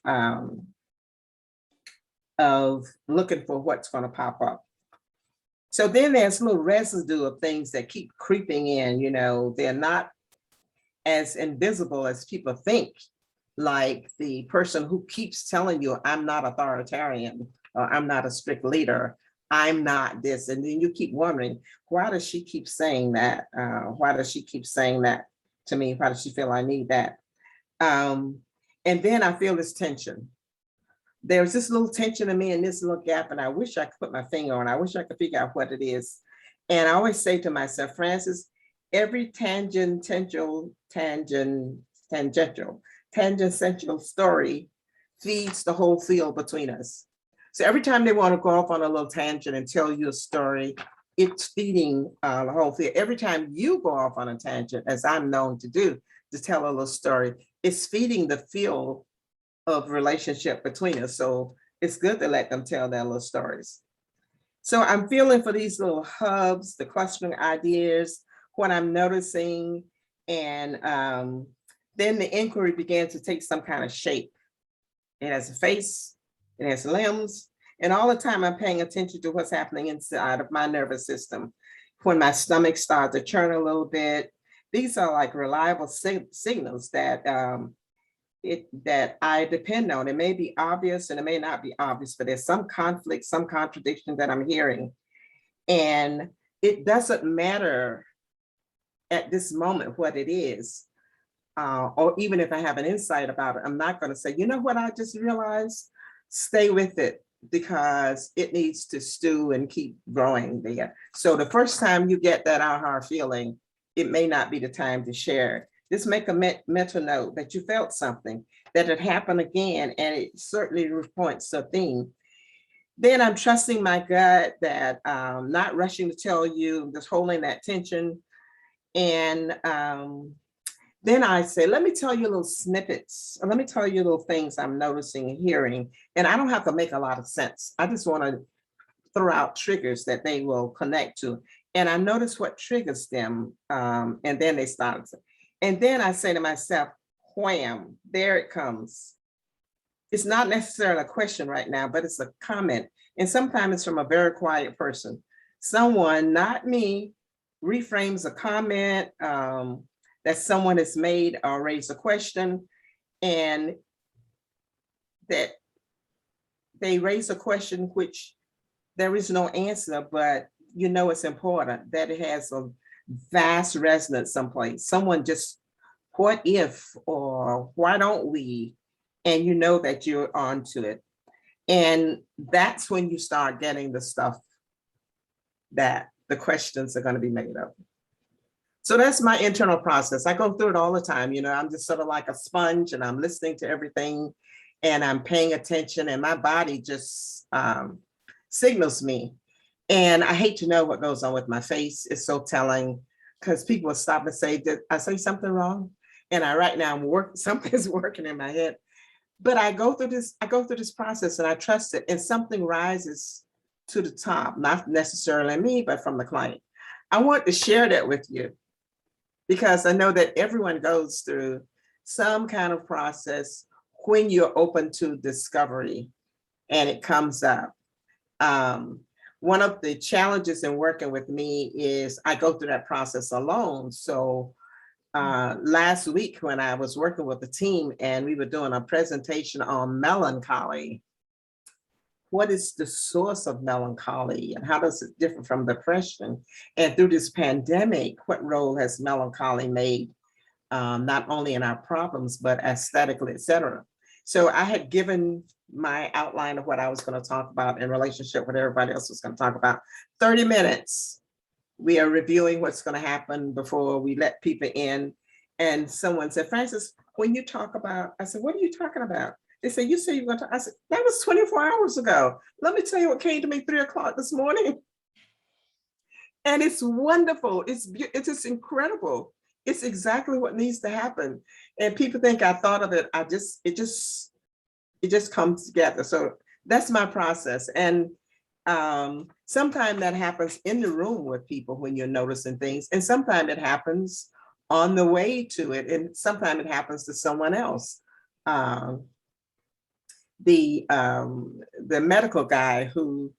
of looking for what's going to pop up. So then there's a little residue of things that keep creeping in, you know, they're not as invisible as people think, like the person who keeps telling you, I'm not authoritarian, or I'm not a strict leader, I'm not this. And then you keep wondering, why does she keep saying that? Why does she keep saying that to me? Why does she feel I need that? And then I feel this tension. There's this little tension in me and this little gap, and I wish I could put my finger on. I wish I could figure out what it is. And I always say to myself, Francis, every tangential story feeds the whole field between us. So every time they want to go off on a little tangent and tell you a story, it's feeding the whole field. Every time you go off on a tangent, as I'm known to do, to tell a little story, it's feeding the field of relationship between us. So it's good to let them tell their little stories. So I'm feeling for these little hubs, the clustering ideas, what I'm noticing, and then the inquiry began to take some kind of shape. It has a face, it has limbs, and all the time I'm paying attention to what's happening inside of my nervous system. When my stomach starts to churn a little bit, these are like reliable signals that that I depend on. It may be obvious and it may not be obvious, but there's some conflict, some contradiction that I'm hearing. And it doesn't matter at this moment what it is, or even if I have an insight about it, I'm not going to say, you know what I just realized? Stay with it, because it needs to stew and keep growing there. So the first time you get that aha feeling, it may not be the time to share it. Just make a mental note that you felt something, that it happened again, and it certainly points to a theme. Then I'm trusting my gut, that not rushing to tell you, just holding that tension. And then I say, let me tell you little snippets. Let me tell you little things I'm noticing and hearing. And I don't have to make a lot of sense. I just want to throw out triggers that they will connect to. And I notice what triggers them. And then they start. And then I say to myself, wham, there it comes. It's not necessarily a question right now, but it's a comment. And sometimes it's from a very quiet person. Someone, not me, reframes a comment that someone has made or raised a question, and that they raise a question which there is no answer, but you know it's important, that it has a vast resonance someplace. Someone just, what if, or why don't we? And you know that you're onto it. And that's when you start getting the stuff that the questions are going to be made of. So that's my internal process. I go through it all the time. You know, I'm just sort of like a sponge, and I'm listening to everything, and I'm paying attention, and my body just signals me. And I hate to know what goes on with my face. It's so telling, because people will stop and say, did I say something wrong? And right now something's working in my head. But I go through this process, and I trust it, and something rises to the top, not necessarily me, but from the client. I want to share that with you, because I know that everyone goes through some kind of process when you're open to discovery and it comes up. One of the challenges in working with me is I go through that process alone. So last week when I was working with the team and we were doing a presentation on melancholy, what is the source of melancholy and how does it differ from depression? And through this pandemic, what role has melancholy made, not only in our problems, but aesthetically, et cetera. So I had given my outline of what I was going to talk about in relationship with everybody else was going to talk about. 30 minutes. We are reviewing what's going to happen before we let people in. And someone said, Francis, when you talk about, I said, what are you talking about? They said, you said you're going to, I said, that was 24 hours ago. Let me tell you what came to me 3 o'clock this morning. And it's wonderful. It's just incredible. It's exactly what needs to happen. And people think I thought of it. It just comes together. So that's my process. And sometimes that happens in the room with people when you're noticing things. And sometimes it happens on the way to it. And sometimes it happens to someone else. The medical guy who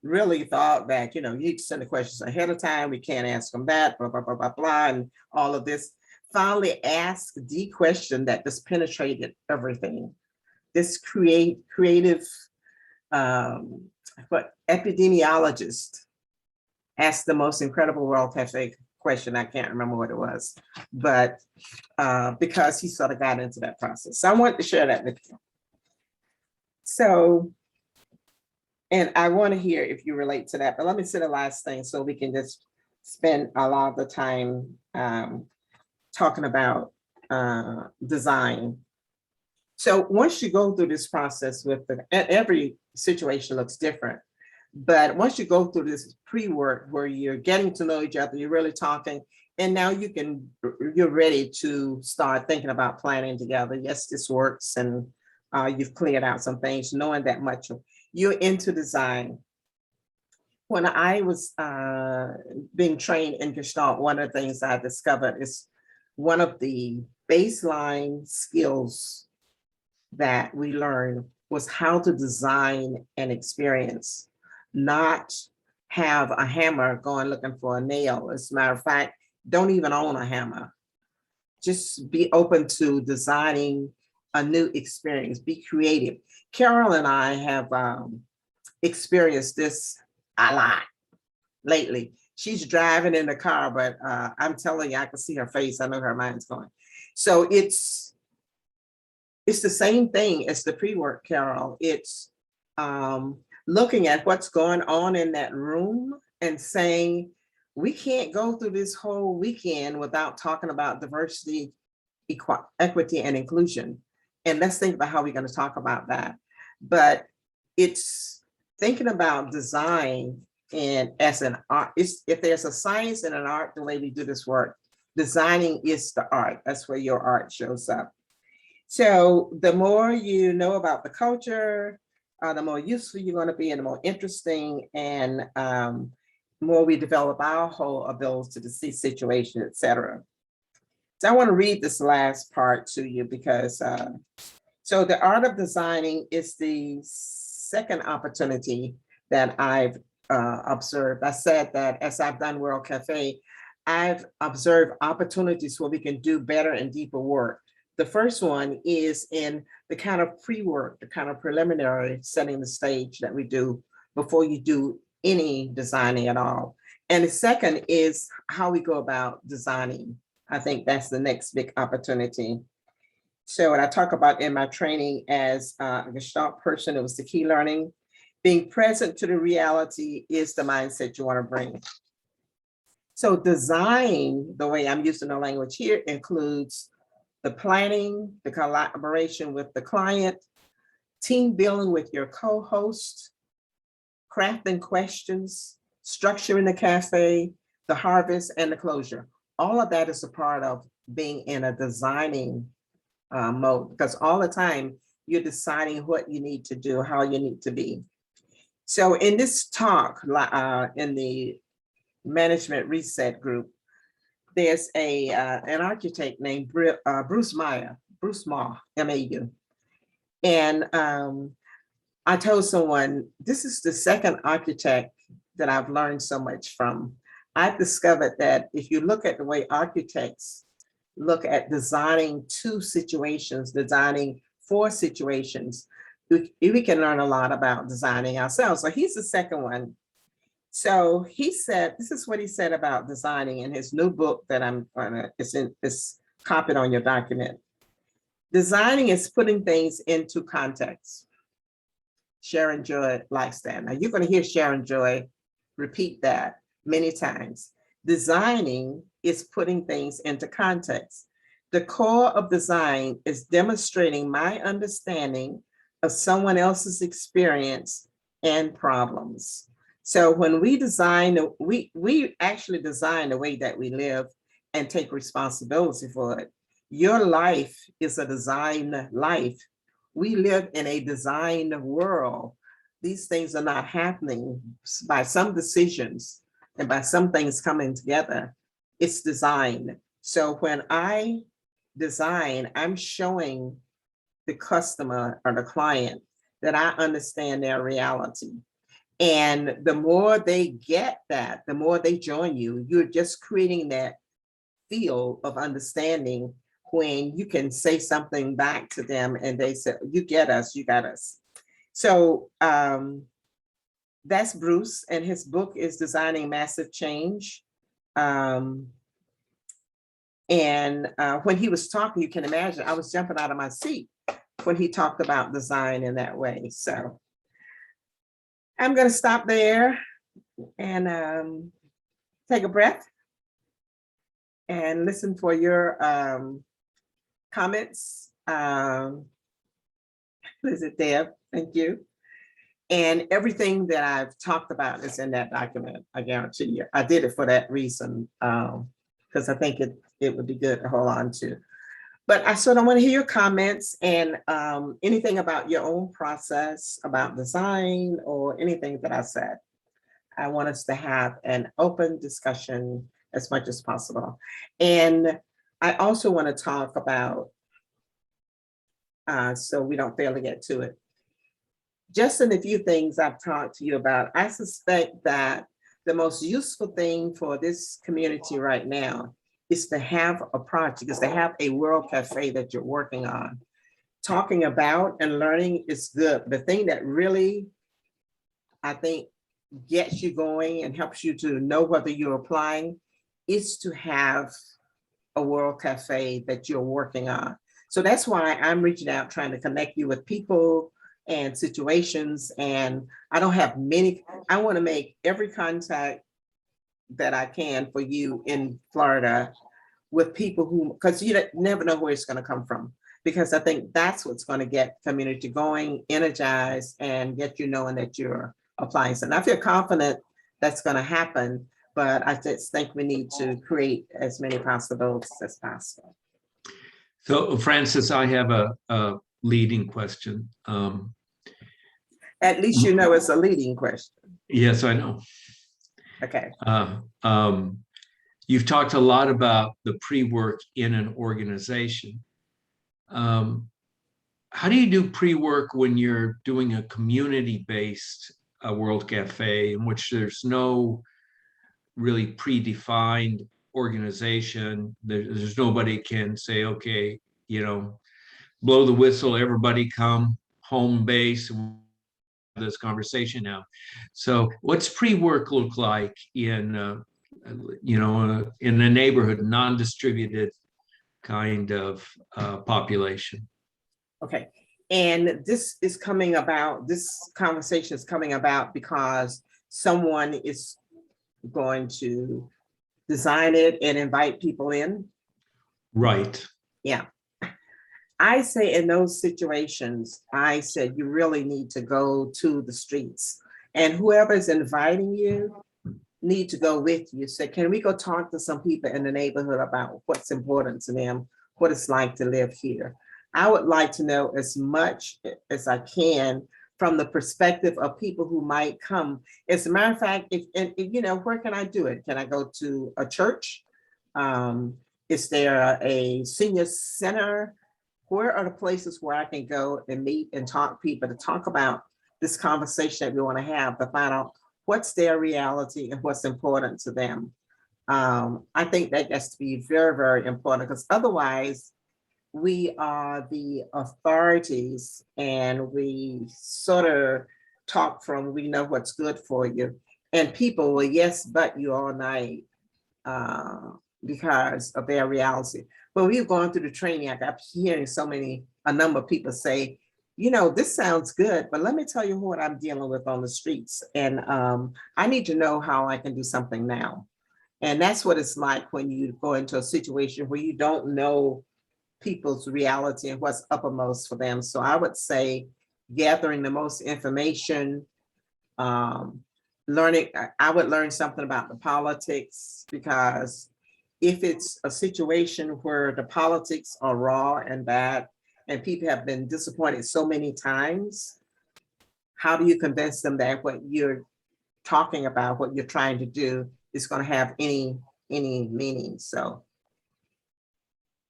really thought that, you need to send the questions ahead of time. We can't ask them that, blah, blah, blah, blah, blah, and all of this. Finally asked the question that just penetrated everything. This creative epidemiologist asked the most incredible World Café question. I can't remember what it was, but because he sort of got into that process. So I wanted to share that with you. So, and I want to hear if you relate to that, but let me say the last thing so we can just spend a lot of the time talking about design. So once you go through this process every situation looks different, but once you go through this pre-work where you're getting to know each other, you're really talking, and now you're ready to start thinking about planning together. Yes, this works, and you've cleared out some things, knowing that much. You're into design. When I was being trained in Gestalt, one of the things I discovered is one of the baseline skills that we learned was how to design an experience, not have a hammer going looking for a nail. As a matter of fact, don't even own a hammer. Just be open to designing a new experience, be creative. Carol and I have experienced this a lot lately. She's driving in the car, but I'm telling you, I can see her face. I know her mind's going. So it's the same thing as the pre-work, Carol. It's looking at what's going on in that room and saying, we can't go through this whole weekend without talking about diversity, equity, and inclusion. And let's think about how we're going to talk about that. But it's thinking about design and as an art. If there's a science and an art, the way we do this work, designing is the art. That's where your art shows up. So the more you know about the culture, the more useful you're going to be and the more interesting, and more we develop our whole ability to see situation, et cetera. So I want to read this last part to you because, so the art of designing is the second opportunity that I've observed. I said that as I've done World Café, I've observed opportunities where we can do better and deeper work. The first one is in the kind of pre-work, the kind of preliminary setting the stage that we do before you do any designing at all. And the second is how we go about designing. I think that's the next big opportunity. So what I talk about in my training as a Gestalt person, it was the key learning. Being present to the reality is the mindset you want to bring. So design, the way I'm using the language here, includes the planning, the collaboration with the client, team building with your co-host, crafting questions, structuring the cafe, the harvest, and the closure. All of that is a part of being in a designing mode, because all the time you're deciding what you need to do, how you need to be. So in this talk, in the management reset group, there's an architect named Bruce Ma, M-A-U. And I told someone, this is the second architect that I've learned so much from. I've discovered that if you look at the way architects look at designing to situations, designing for situations, we can learn a lot about designing ourselves. So he's the second one. So he said, this is what he said about designing in his new book that it's copied on your document. Designing is putting things into context. Sharon Joy likes that. Now you're going to hear Sharon Joy repeat that many times. Designing is putting things into context. The core of design is demonstrating my understanding of someone else's experience and problems. So when we design, we actually design the way that we live and take responsibility for it. Your life is a design life. We live in a designed world. These things are not happening by some decisions and by some things coming together. It's designed. So when I design, I'm showing the customer or the client that I understand their reality. And the more they get that, the more they join you, you're just creating that field of understanding when you can say something back to them and they say, you get us, you got us. So that's Bruce, and his book is Designing Massive Change. And when he was talking, you can imagine, I was jumping out of my seat when he talked about design in that way. So I'm going to stop there and take a breath and listen for your comments. Is it Deb? Thank you. And everything that I've talked about is in that document, I guarantee you. I did it for that reason, because I think it would be good to hold on to. But I sort of want to hear your comments and anything about your own process, about design or anything that I said. I want us to have an open discussion as much as possible. And I also want to talk about, so we don't fail to get to it, just in a few things I've talked to you about. I suspect that the most useful thing for this community right now is to have a project, is to have a World Café that you're working on. Talking about and learning is good. The thing that really, I think, gets you going and helps you to know whether you're applying is to have a World Café that you're working on. So that's why I'm reaching out, trying to connect you with people and situations. And I don't have many, I want to make every contact that I can for you in Florida with people who, because you never know where it's going to come from. Because I think that's what's going to get community going, energized, and get you knowing that you're applying. So I feel confident that's going to happen, but I just think we need to create as many possibilities as possible. So Francis, I have a leading question. At least you know it's a leading question. Yes, I know. Okay. You've talked a lot about the pre-work in an organization. How do you do pre-work when you're doing a community-based a World Café in which there's no really predefined organization. There's nobody can say, okay, blow the whistle, everybody come home base, this conversation now. So what's pre-work look like in in a neighborhood, non-distributed kind of population? Okay, and this conversation is coming about because someone is going to design it and invite people in. Right. Yeah. I say in those situations, I said, you really need to go to the streets, and whoever's inviting you need to go with you. Say, can we go talk to some people in the neighborhood about what's important to them, what it's like to live here? I would like to know as much as I can from the perspective of people who might come. As a matter of fact, where can I do it? Can I go to a church? Is there a senior center? Where are the places where I can go and meet and talk to people to talk about this conversation that we want to have, to find out what's their reality and what's important to them? I think that has to be very, very important, because otherwise we are the authorities and we sort of talk from, we know what's good for you. And people will yes, but you all night because of their reality. But we've gone through the training. I got hearing a number of people say, this sounds good, but let me tell you what I'm dealing with on the streets. And I need to know how I can do something now. And that's what it's like when you go into a situation where you don't know people's reality and what's uppermost for them. So I would say gathering the most information, learning, I would learn something about the politics, because if it's a situation where the politics are raw and bad and people have been disappointed so many times, how do you convince them that what you're talking about, what you're trying to do, is going to have any meaning? So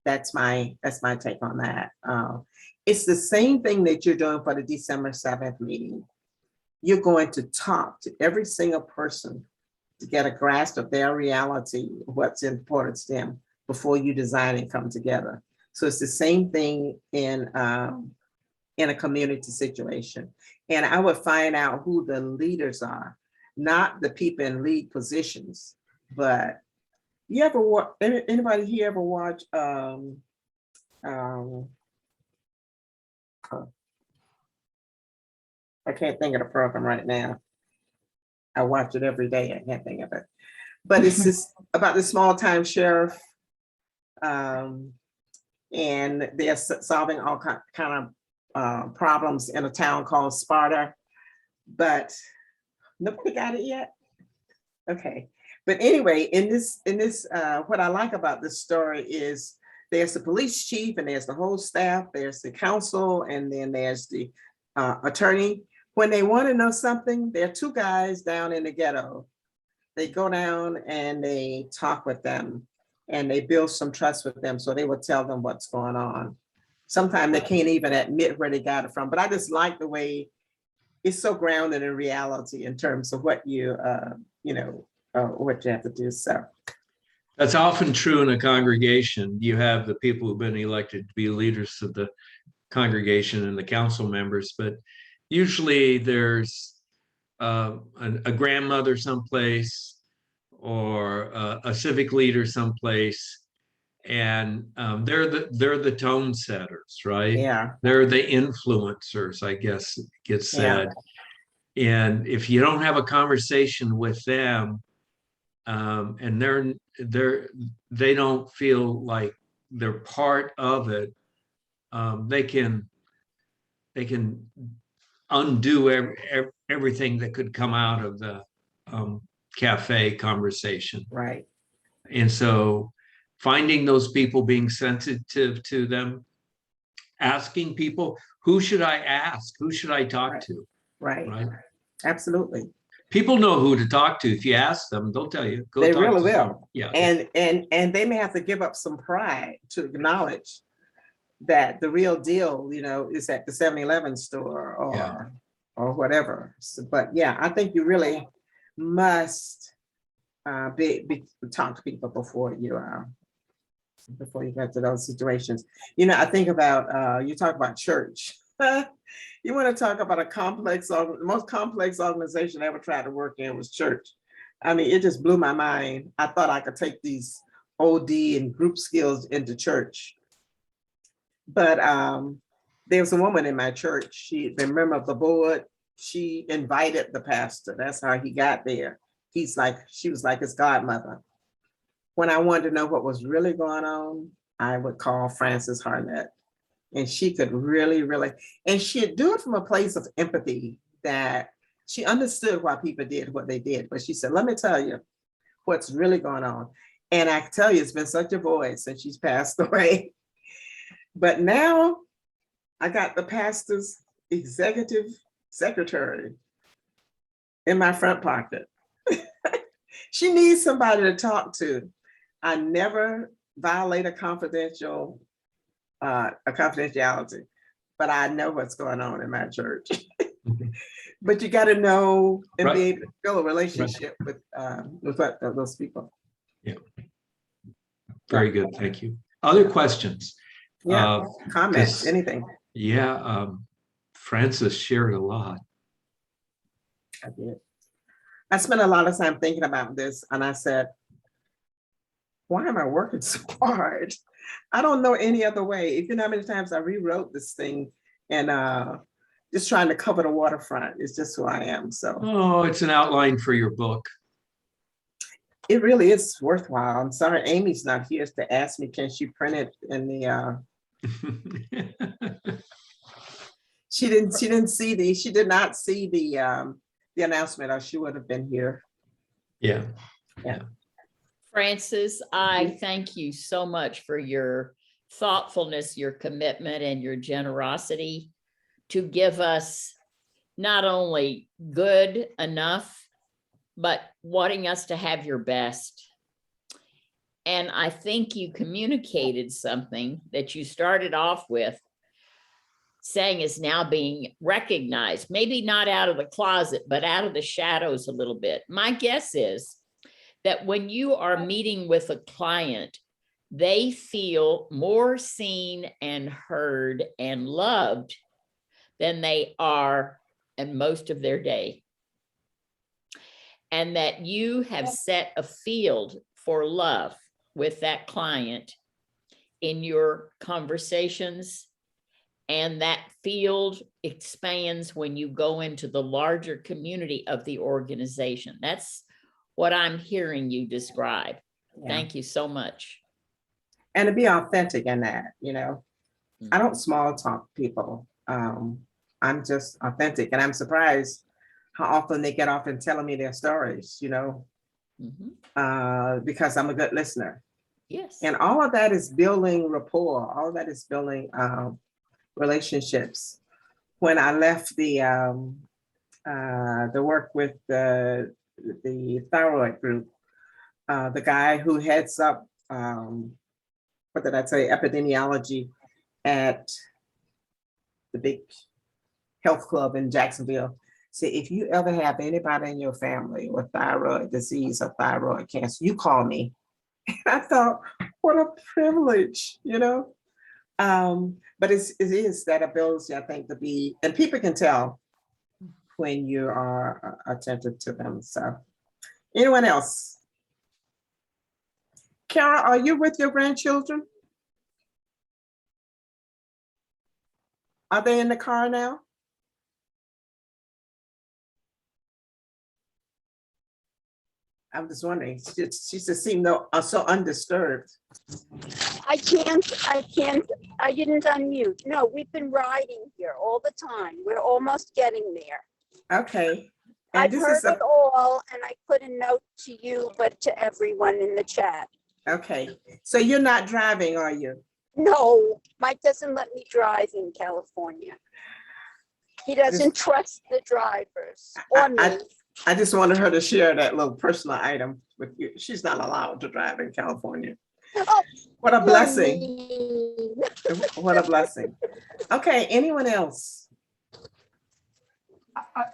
that's my take on that. It's the same thing that you're doing for the December 7th meeting. You're going to talk to every single person to get a grasp of their reality, what's important to them, before you design and come together. So it's the same thing in a community situation. And I would find out who the leaders are, not the people in lead positions, but you ever watch, anybody here ever watch I can't think of the program right now. I watch it every day. I can't think of it. But it's just about the small time sheriff. And they're solving all kind of problems in a town called Sparta. But nobody got it yet? Okay. But anyway, in this, what I like about this story is there's the police chief and there's the whole staff, there's the council, and then there's the attorney. When they want to know something, there are two guys down in the ghetto. They go down and they talk with them and they build some trust with them. So they will tell them what's going on. Sometimes they can't even admit where they got it from, but I just like the way it's so grounded in reality in terms of what you what you have to do. So that's often true in a congregation. You have the people who've been elected to be leaders of the congregation and the council members, but usually there's a grandmother someplace or a civic leader someplace, and they're the tone setters, right? yeah, They're the influencers, I guess it gets said. Yeah. And if you don't have a conversation with them, and they don't feel like they're part of it, they can undo everything that could come out of the cafe conversation. Right. And so finding those people, being sensitive to them, asking people, who should I ask? Who should I talk to? Right. Absolutely. People know who to talk to. If you ask them, they'll tell you. They really will. Someone. Yeah. And they may have to give up some pride to acknowledge that the real deal, is at the 7-Eleven store or whatever. So, but yeah, I think you really must talk to people before you get to those situations. You know, I think about you talk about church. You want to talk about the most complex organization I ever tried to work in was church. I mean, it just blew my mind. I thought I could take these OD and group skills into church. But there was a woman in my church, she the member of the board, she invited the pastor. That's how he got there. She was like his godmother. When I wanted to know what was really going on, I would call Frances Harnett. And she could really, and she'd do it from a place of empathy that she understood why people did what they did. But she said, let me tell you what's really going on. And I can tell you, it's been such a void since she's passed away. But now I got the pastor's executive secretary in my front pocket. She needs somebody to talk to. I never violate a confidentiality, but I know what's going on in my church. But you got to know and be able to build a relationship with those people. Yeah. Very good. Thank you. Other questions? Yeah, comments, anything. Yeah, Frances shared a lot. I did. I spent a lot of time thinking about this, and I said, why am I working so hard? I don't know any other way. If you know how many times I rewrote this thing and just trying to cover the waterfront. It's just who I am. So Oh, it's an outline for your book. it really is worthwhile. I'm sorry, Amy's not here to ask me, can she print it in the she did not see the announcement, or she would have been here. Yeah. Frances, I thank you so much for your thoughtfulness, your commitment, and your generosity to give us not only good enough, but wanting us to have your best. And I think you communicated something that you started off with saying is now being recognized, maybe not out of the closet, but out of the shadows a little bit. My guess is that when you are meeting with a client, they feel more seen and heard and loved than they are in most of their day. And that you have set a field for love with that client in your conversations. And that field expands when you go into the larger community of the organization. That's what I'm hearing you describe. Yeah. Thank you so much. And to be authentic in that, you know, I don't small talk people. I'm just authentic, and I'm surprised how often they get off and telling me their stories, you know, because I'm a good listener. Yes. And all of that is building rapport. All of that is building relationships. When I left the work with the thyroid group, the guy who heads up, what did I say, epidemiology at the big health club in Jacksonville, said, if you ever have anybody in your family with thyroid disease or thyroid cancer, you call me. And I thought, what a privilege, you know? But it is that ability, I think, to be, and people can tell when you are attentive to them. So anyone else? Kara, are you with your grandchildren? Are they in the car now? I'm just wondering, she just seemed so undisturbed. I didn't unmute. No, we've been riding here all the time. We're almost getting there. Okay. And I've heard it all, and I put a note to you, but to everyone in the chat. Okay. So you're not driving, are you? No, Mike doesn't let me drive in California. He doesn't trust the drivers or me. I just wanted her to share that little personal item with you. She's not allowed to drive in California. Oh, what a blessing. What a blessing. Okay, anyone else?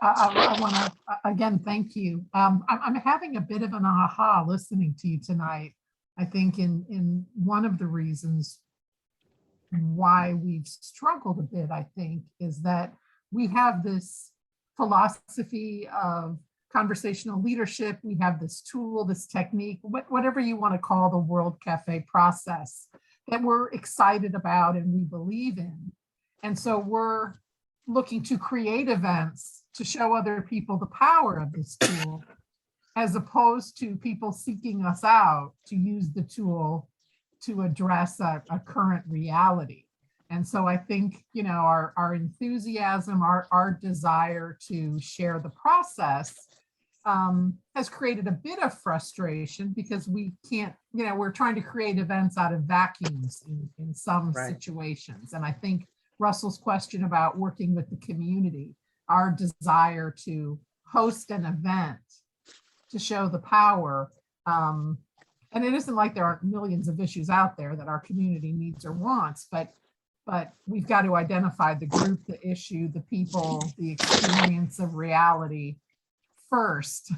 I want to, again, thank you. I'm having a bit of an aha listening to you tonight. I think in one of the reasons why we've struggled a bit, I think, is that we have this philosophy of conversational leadership. We have this tool, this technique, whatever you want to call the World Café process that we're excited about and we believe in. And so we're looking to create events to show other people the power of this tool, as opposed to people seeking us out to use the tool to address a current reality. And so I think, you know, our enthusiasm, our desire to share the process has created a bit of frustration, because we can't, you know, we're trying to create events out of vacuums in some situations. And I think Russell's question about working with the community, our desire to host an event to show the power. And it isn't like there aren't millions of issues out there that our community needs or wants, but we've got to identify the group, the issue, the people, the experience of reality first,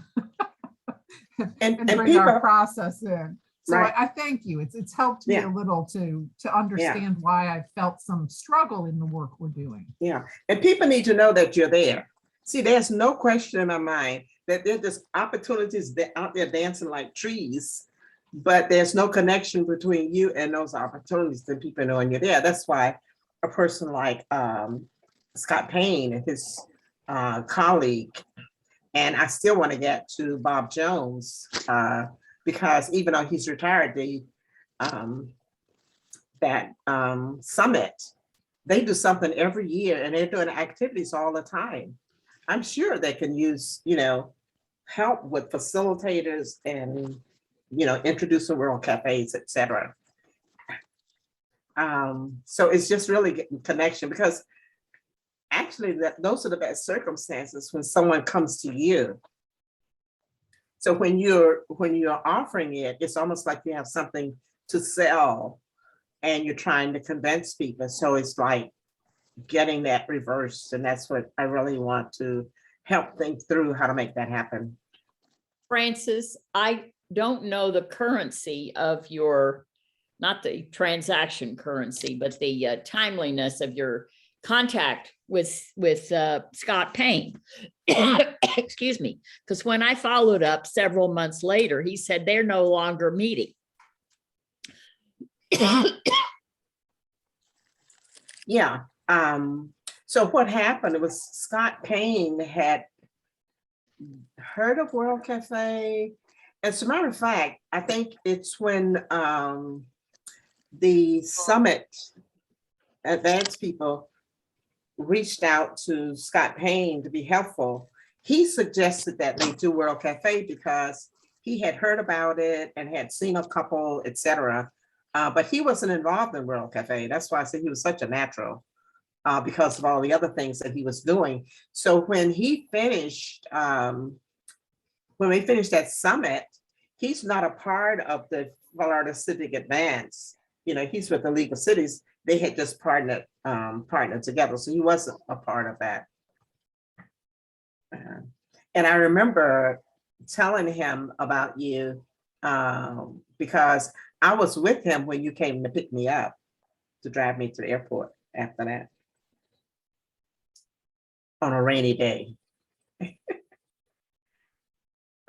and bring people, our process in. So right. I thank you. It's helped me a little to understand why I felt some struggle in the work we're doing. Yeah, and people need to know that you're there. See, there's no question in my mind that there's just opportunities that out there dancing like trees, but there's no connection between you and those opportunities that people knowing you're there. That's why a person like Scott Payne and his colleague, and I still want to get to Bob Jones, because even though he's retired, that summit, they do something every year, and they're doing activities all the time. I'm sure they can use, you know, help with facilitators and, you know, introducing World Cafés, et cetera. So it's just really getting connection, because actually those are the best circumstances when someone comes to you. So when you're offering it, it's almost like you have something to sell and you're trying to convince people. So it's like getting that reversed. And that's what I really want to help think through how to make that happen. Francis, I don't know the currency of your, not the transaction currency, but the timeliness of your contact with Scott Payne. Excuse me, because when I followed up several months later, he said they're no longer meeting. Yeah. So what happened was Scott Payne had heard of World Café. As a matter of fact, I think it's when the summit advanced people reached out to Scott Payne to be helpful. He suggested that they do World Café because he had heard about it and had seen a couple, et cetera. But he wasn't involved in World Café. That's why I said he was such a natural, because of all the other things that he was doing. So when he finished, when we finished that summit, he's not a part of the Florida Civic Advance. You know, he's with the League of Cities. They had just partnered together. So he wasn't a part of that. And I remember telling him about you because I was with him when you came to pick me up to drive me to the airport after that on a rainy day.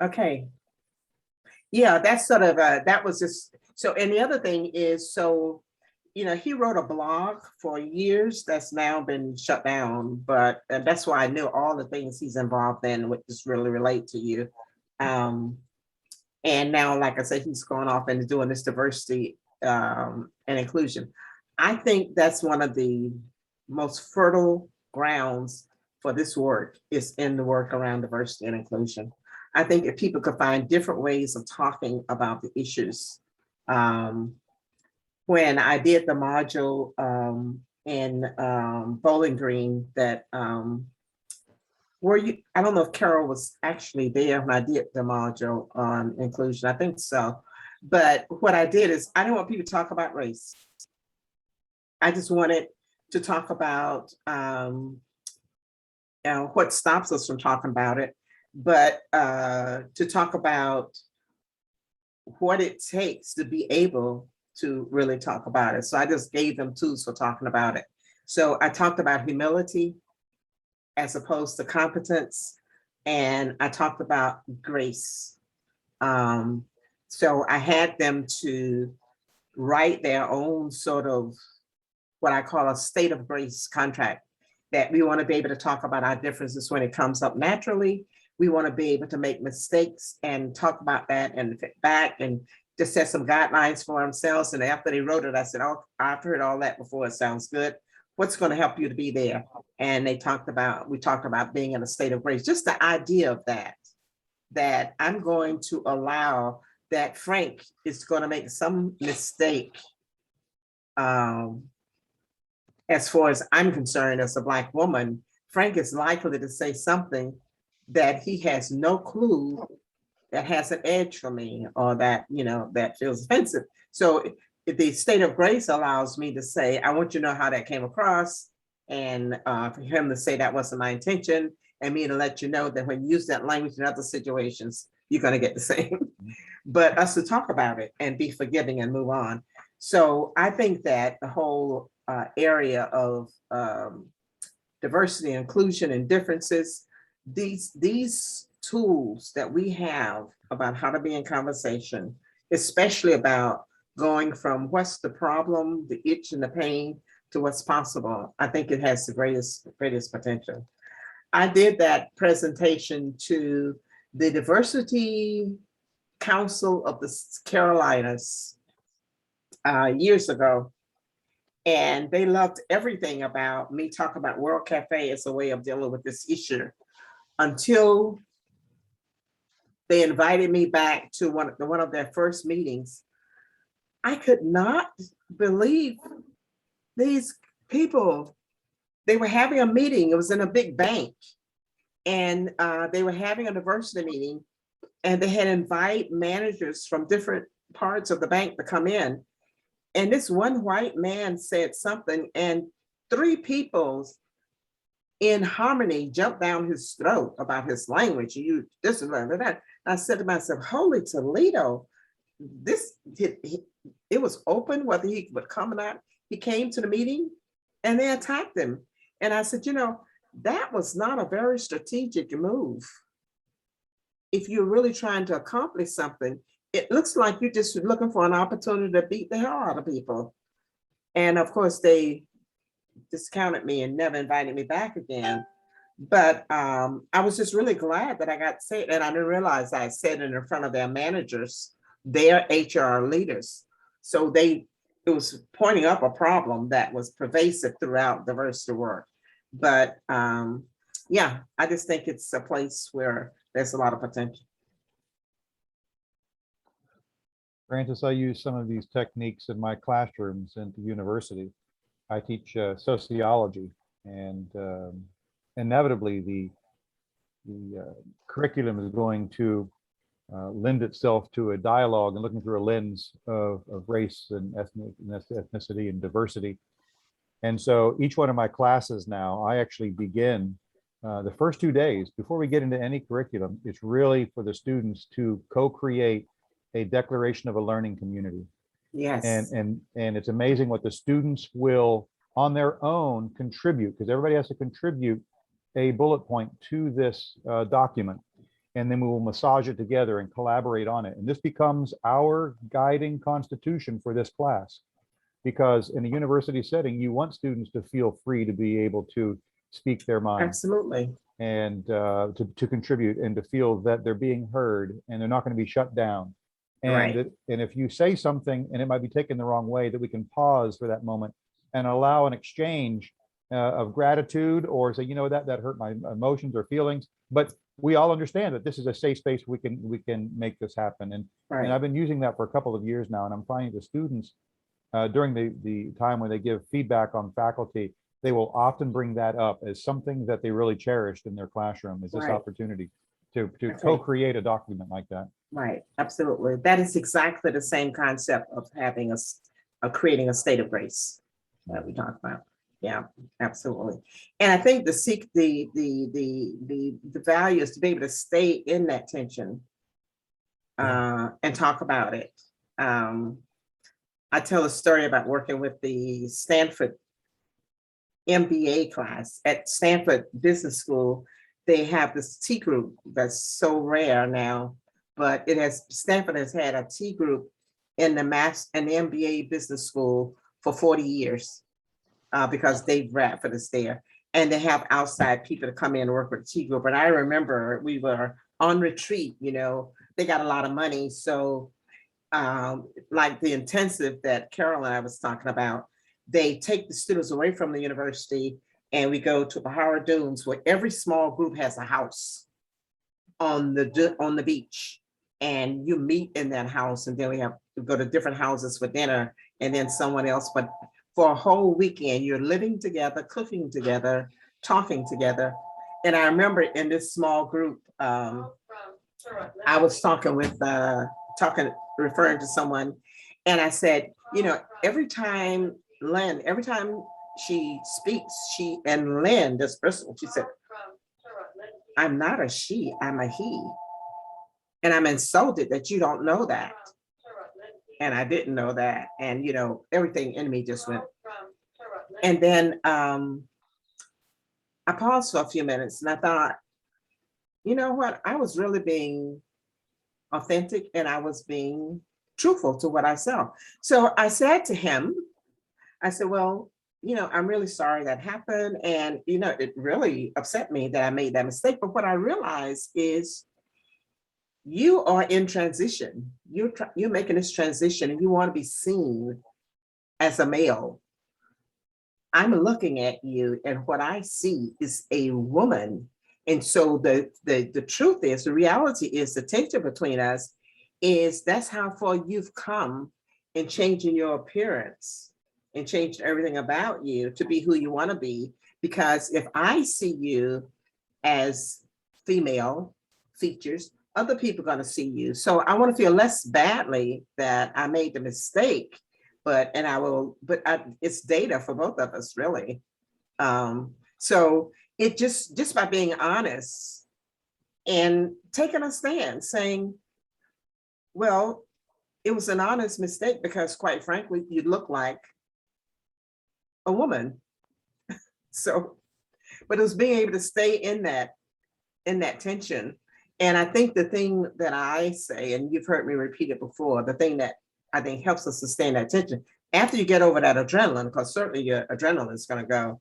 Okay. Yeah, that's sort of, that was just, so, and the other thing is, so, you know, he wrote a blog for years that's now been shut down, but that's why I knew all the things he's involved in, which just really relate to you. And now, like I said, he's going off and doing this diversity and inclusion. I think that's one of the most fertile grounds for this work is in the work around diversity and inclusion. I think if people could find different ways of talking about the issues. When I did the module in Bowling Green that, I don't know if Carol was actually there when I did the module on inclusion, I think so. But what I did is I didn't want people to talk about race. I just wanted to talk about what stops us from talking about it, but to talk about what it takes to be able to really talk about it. So I just gave them tools for talking about it. So I talked about humility as opposed to competence, and I talked about grace. So I had them to write their own sort of what I call a state of grace contract, that we want to be able to talk about our differences when it comes up naturally. We want to be able to make mistakes and talk about that and fit back and just set some guidelines for themselves. And after they wrote it, I said, oh, I've heard all that before. It sounds good. What's going to help you to be there? And we talked about being in a state of grace, just the idea of that I'm going to allow that Frank is going to make some mistake. As far as I'm concerned, as a Black woman, Frank is likely to say something that he has no clue, that has an edge for me, or that, that feels offensive. So if the state of grace allows me to say, I want you to know how that came across, and for him to say that wasn't my intention, and me to let you know that when you use that language in other situations, you're going to get the same. But us to talk about it and be forgiving and move on. So I think that the whole area of diversity, inclusion, and differences, these tools that we have about how to be in conversation, especially about going from what's the problem, the itch and the pain, to what's possible, I think it has the greatest potential. I did that presentation to the Diversity Council of the Carolinas years ago. And they loved everything about me talking about World Café as a way of dealing with this issue, until they invited me back to one of their first meetings. I could not believe these people. They were having a meeting. It was in a big bank, and they were having a diversity meeting, and they had invited managers from different parts of the bank to come in. And this one white man said something, and three people in harmony jumped down his throat about his language. You this and that. I said to myself, holy Toledo, it was open whether he would come or not. He came to the meeting and they attacked him. And I said, that was not a very strategic move. If you're really trying to accomplish something, it looks like you're just looking for an opportunity to beat the hell out of people. And of course, they discounted me and never invited me back again. But I was just really glad that I got to say it. And I didn't realize I said it in front of their managers, their HR leaders. So it was pointing up a problem that was pervasive throughout diversity work. But yeah, I just think it's a place where there's a lot of potential. Francis, I use some of these techniques in my classrooms at the university. I teach sociology, and inevitably the curriculum is going to lend itself to a dialogue and looking through a lens of race and ethnicity and diversity. And so each one of my classes now, I actually begin the first 2 days before we get into any curriculum. It's really for the students to co-create a declaration of a learning community. Yes. And it's amazing what the students will on their own contribute, because everybody has to contribute a bullet point to this document. And then we will massage it together and collaborate on it. And this becomes our guiding constitution for this class. Because in a university setting, you want students to feel free to be able to speak their mind. Absolutely. And to contribute and to feel that they're being heard and they're not going to be shut down. And, right. And if you say something and it might be taken the wrong way, that we can pause for that moment and allow an exchange of gratitude, or say, that hurt my emotions or feelings. But we all understand that this is a safe space. We can make this happen. And, right. And I've been using that for a couple of years now. And I'm finding the students during the time when they give feedback on faculty, they will often bring that up as something that they really cherished in their classroom, is this right. opportunity to co-create a document like that. Right, absolutely. That is exactly the same concept of having creating a state of grace that we talked about. Yeah, absolutely. And I think the value is to be able to stay in that tension and talk about it. I tell a story about working with the Stanford MBA class at Stanford Business School. They have this T group that's so rare now, but Stanford has had a T group in the MBA business school for 40 years because Dave Bradford is there. And they have outside people to come in and work with the T group. And I remember we were on retreat, they got a lot of money. So like the intensive that Carol and I was talking about, they take the students away from the university and we go to Bahara Dunes where every small group has a house on the beach. And you meet in that house, and then we go to different houses for dinner and then someone else. But for a whole weekend, you're living together, cooking together, talking together. And I remember in this small group, I was referring to someone, and I said, every time she speaks, and Lynn, this person, she said, I'm not a she, I'm a he. And I'm insulted that you don't know that. And I didn't know that. And, everything in me just went. And then I paused for a few minutes and I thought, you know what? I was really being authentic and I was being truthful to what I saw. So I said to him, I said, well, I'm really sorry that happened. And, it really upset me that I made that mistake. But what I realized is you are in transition. You're making this transition and you want to be seen as a male. I'm looking at you and what I see is a woman. And so the truth is, the reality is, the tension between us is that's how far you've come in changing your appearance and changing everything about you to be who you want to be. Because if I see you as female features, other people are going to see you. So I want to feel less badly that I made the mistake, but it's data for both of us, really. So it just by being honest and taking a stand, saying, well, it was an honest mistake because quite frankly, you look like a woman. So, but it was being able to stay in that tension. And I think the thing that I say, and you've heard me repeat it before, the thing that I think helps us sustain that tension after you get over that adrenaline, because certainly your adrenaline is going to go,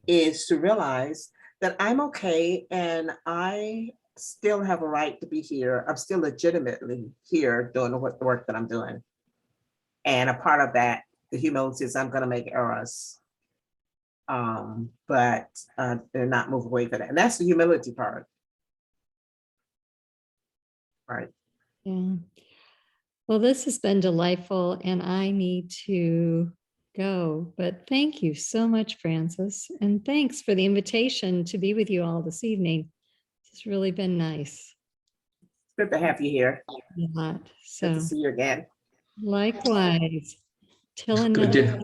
is to realize that I'm okay and I still have a right to be here. I'm still legitimately here doing the work that I'm doing. And a part of that, the humility, is I'm going to make errors. But they're not move away from that. And that's the humility part. Right. Yeah. Well, this has been delightful and I need to go, but thank you so much, Frances. And thanks for the invitation to be with you all this evening. It's really been nice. Good to have you here. A lot. Good So to see you again. likewise. Till It's another.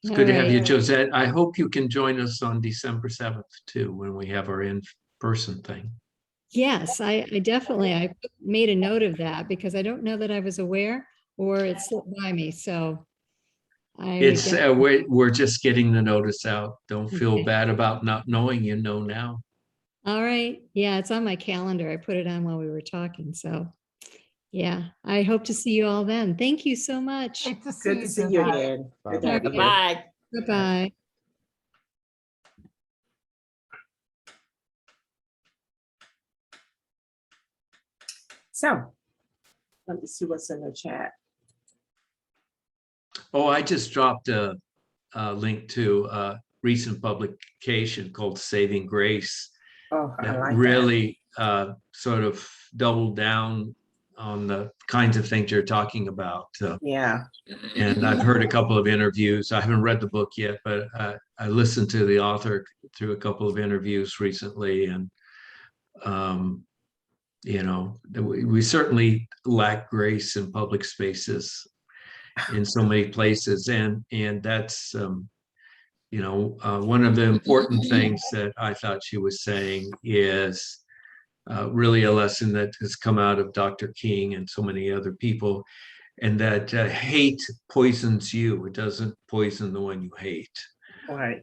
It's good to have you, All right. Josette. I hope you can join us on December 7th too, when we have our in-person thing. Yes, I definitely, I made a note of that because I don't know that I was aware or it slipped by me. So It's we're just getting the notice out. Don't feel Okay. bad about not knowing. You know now. All right. Yeah, it's on my calendar. I put it on while we were talking. So yeah, I hope to see you all then. Thank you so much. Great to see Good you. to see you Jeanette. again. Good to have you here. Bye. Bye-bye. So let me see what's in the chat. Oh, I just dropped a link to a recent publication called Saving Grace Oh, I that like really sort of doubled down on the kinds of things you're talking about. that. Yeah. And I've heard a couple of interviews. I haven't read the book yet, but I listened to the author through a couple of interviews recently. And, we certainly lack grace in public spaces in so many places. And that's, one of the important things that I thought she was saying is really a lesson that has come out of Dr. King and so many other people, and that hate poisons you. It doesn't poison the one you hate. Right.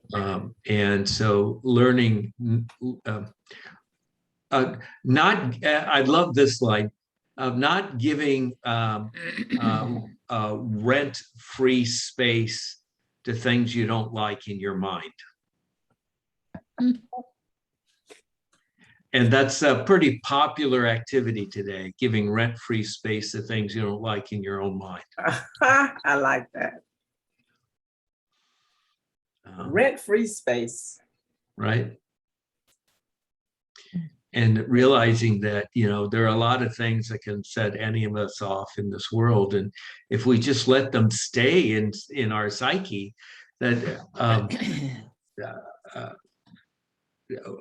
And so learning, I love this slide, of not giving rent-free space to things you don't like in your mind. And that's a pretty popular activity today, giving rent-free space to things you don't like in your own mind. I like that. Rent-free space. Right? And realizing that, there are a lot of things that can set any of us off in this world. And if we just let them stay in our psyche, that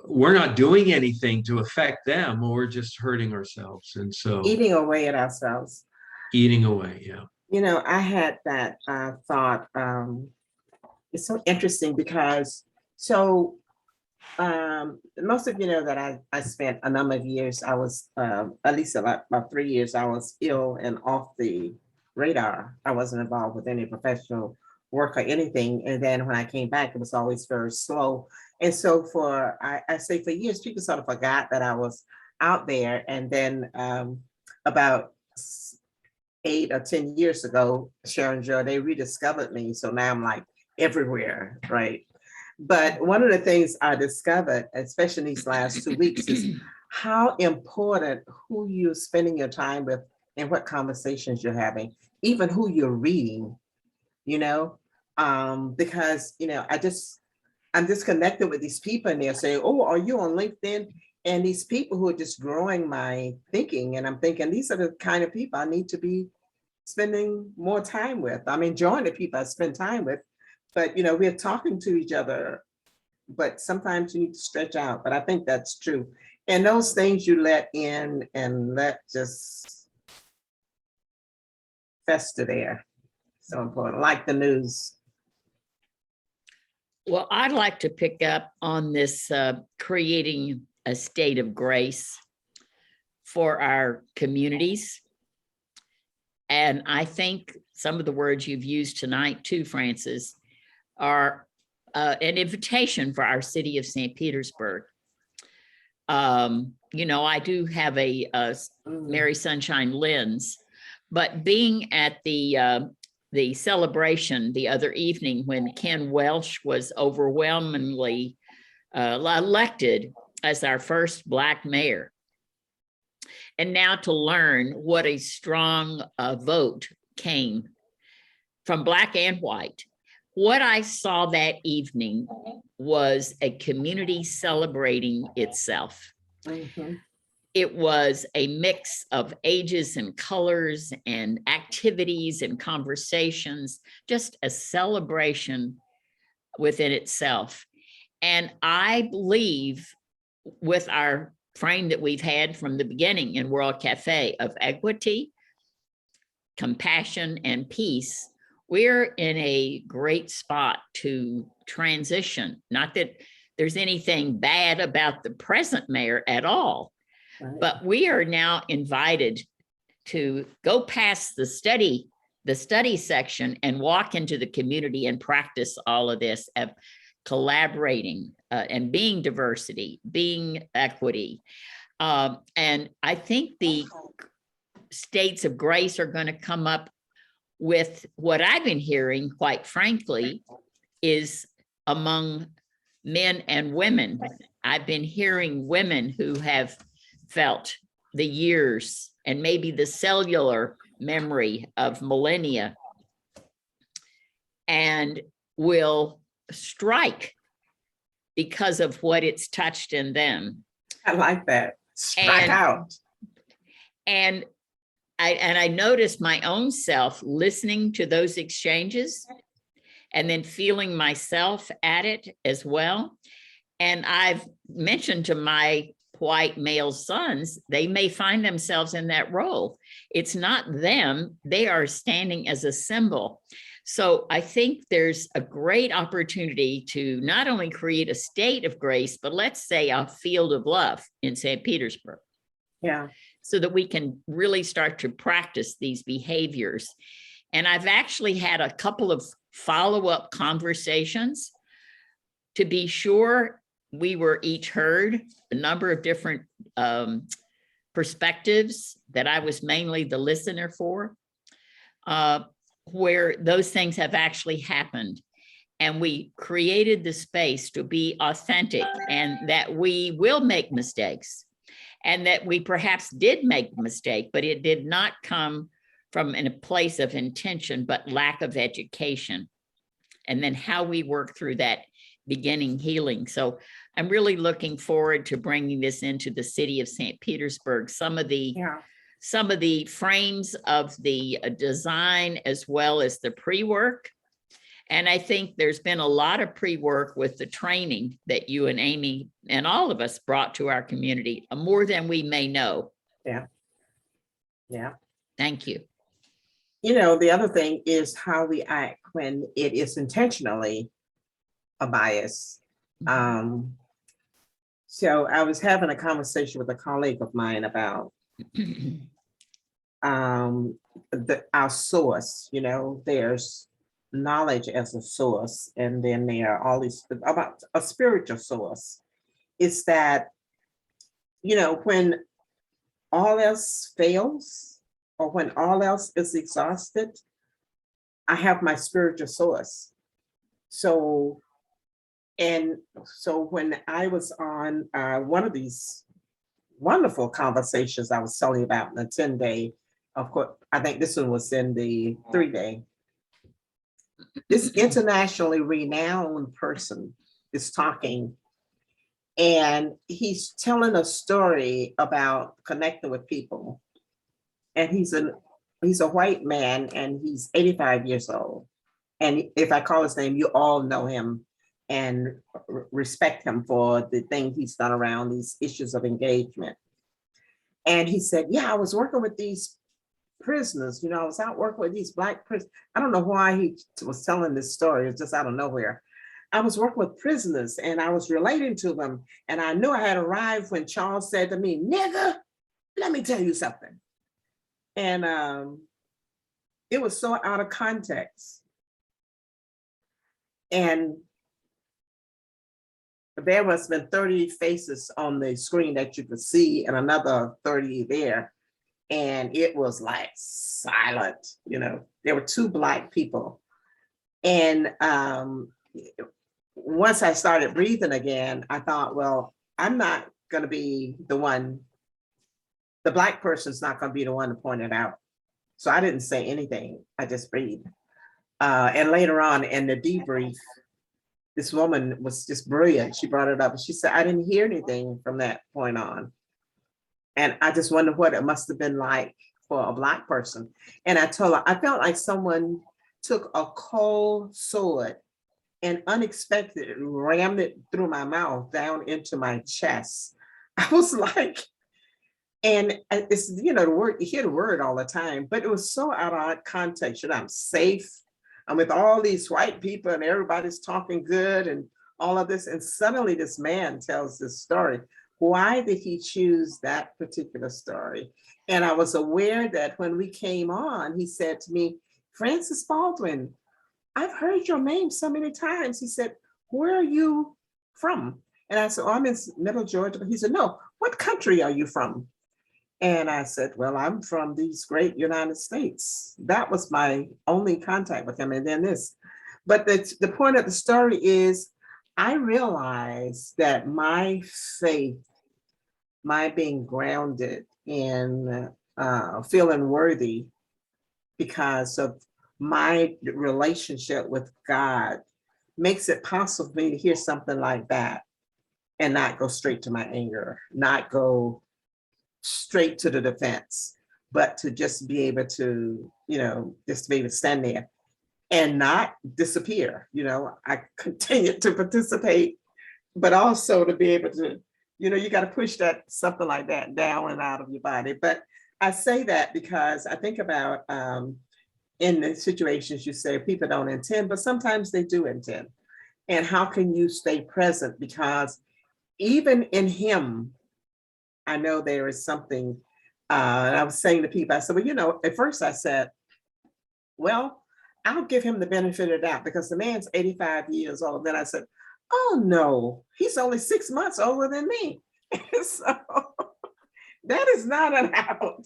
we're not doing anything to affect them, or we're just hurting ourselves. And so Eating away at ourselves. Eating away, yeah. I had that thought. It's so interesting because most of you know that I spent a number of years, I was at least about 3 years, I was ill and off the radar. I wasn't involved with any professional work or anything. And then when I came back, it was always very slow. And so I say for years, people sort of forgot that I was out there. And then about 8 or 10 years ago, Sharon Joe, they rediscovered me. So now I'm like everywhere, right? But one of the things I discovered, especially in these last 2 weeks, is how important who you're spending your time with and what conversations you're having, even who you're reading, because, I'm just connected with these people and they're saying, oh, are you on LinkedIn? And these people who are just growing my thinking. And I'm thinking, these are the kind of people I need to be spending more time with. I'm enjoying the people I spend time with. But, we're talking to each other, but sometimes you need to stretch out. But I think that's true. And those things you let in and let just fester there. So important, like the news. Well, I'd like to pick up on this creating a state of grace for our communities. And I think some of the words you've used tonight too, Francis, are an invitation for our city of St. Petersburg. I do have a Mary Sunshine lens, but being at the celebration the other evening when Ken Welsh was overwhelmingly elected as our first Black mayor, and now to learn what a strong vote came from Black and white. What I saw that evening was a community celebrating itself. Mm-hmm. It was a mix of ages and colors and activities and conversations, just a celebration within itself. And I believe with our frame that we've had from the beginning in World Café of equity, compassion, and peace, we're in a great spot to transition. Not that there's anything bad about the present mayor at all, Right. but we are now invited to go past the study section and walk into the community and practice all of this of collaborating and being diversity, being equity. And I think the states of grace are going to come up with what I've been hearing, quite frankly, is among men and women. I've been hearing women who have felt the years and maybe the cellular memory of millennia and will strike because of what it's touched in them. I like that. Strike out. And I noticed my own self listening to those exchanges and then feeling myself at it as well. And I've mentioned to my white male sons, they may find themselves in that role. It's not them, they are standing as a symbol. So I think there's a great opportunity to not only create a state of grace, but let's say a field of love in St. Petersburg, Yeah. so that we can really start to practice these behaviors. And I've actually had a couple of follow-up conversations to be sure we were each heard, a number of different perspectives that I was mainly the listener for, where those things have actually happened. And we created the space to be authentic, and that we will make mistakes, and that we perhaps did make a mistake, but it did not come from in a place of intention, but lack of education. And then how we work through that beginning healing. So I'm really looking forward to bringing this into the city of St. Petersburg. Some of the frames of the design, as well as the pre-work. And I think there's been a lot of pre-work with the training that you and Amy and all of us brought to our community, more than we may know. Yeah. Yeah. Thank you. You know, the other thing is how we act when it is intentionally a bias. So I was having a conversation with a colleague of mine about our source. You know, there's knowledge as a source, and then there are all these about a spiritual source. It's that, you know, when all else fails, or when all else is exhausted, I have my spiritual source. So when I was on one of these wonderful conversations I was telling you about in the 10-day, of course, I think this one was in the 3-day. This internationally renowned person is talking, and he's telling a story about connecting with people. And he's a white man, and he's 85 years old. And if I call his name, you all know him and respect him for the thing he's done around these issues of engagement. And he said, yeah, I was working with these prisoners, you know, I was out working with these Black prisoners. I don't know why he was telling this story, it's just out of nowhere. I was working with prisoners and I was relating to them. And I knew I had arrived when Charles said to me, nigga, let me tell you something. And it was so out of context. And there must have been 30 faces on the screen that you could see, and another 30 there. And it was like silent, you know, there were 2 Black people. And once I started breathing again, I thought, well, I'm not going to be the one, the Black person's not going to be the one to point it out. So I didn't say anything, I just breathed. And later on in the debrief, this woman was just brilliant. She brought it up and she said, I didn't hear anything from that point on. And I just wondered what it must have been like for a Black person. And I told her, I felt like someone took a cold sword and unexpectedly rammed it through my mouth down into my chest. I was like, and it's, you know, the word, you hear the word all the time, but it was so out of context. You know, I'm safe. I'm with all these white people and everybody's talking good and all of this. And suddenly this man tells this story. Why did he choose that particular story? And I was aware that when we came on, he said to me, Francis Baldwin, I've heard your name so many times. He said, where are you from? And I said, oh, I'm in Middle Georgia. He said, no, what country are you from? And I said, well, I'm from these great United States. That was my only contact with him. And then this, but the point of the story is, I realized that my faith, my being grounded in feeling worthy because of my relationship with God, makes it possible for me to hear something like that and not go straight to my anger, not go straight to the defense, but to just be able to, you know, just to be able to stand there and not disappear. You know, I continue to participate, but also to be able to, you know, you got to push that, something like that down and out of your body. But I say that because I think about in the situations you say people don't intend, but sometimes they do intend. And how can you stay present? Because even in him, I know there is something, and I was saying to people, I said, well, you know, at first I said, well, I'll give him the benefit of the doubt because the man's 85 years old. Then I said, oh no, he's only 6 months older than me. So that is not allowed.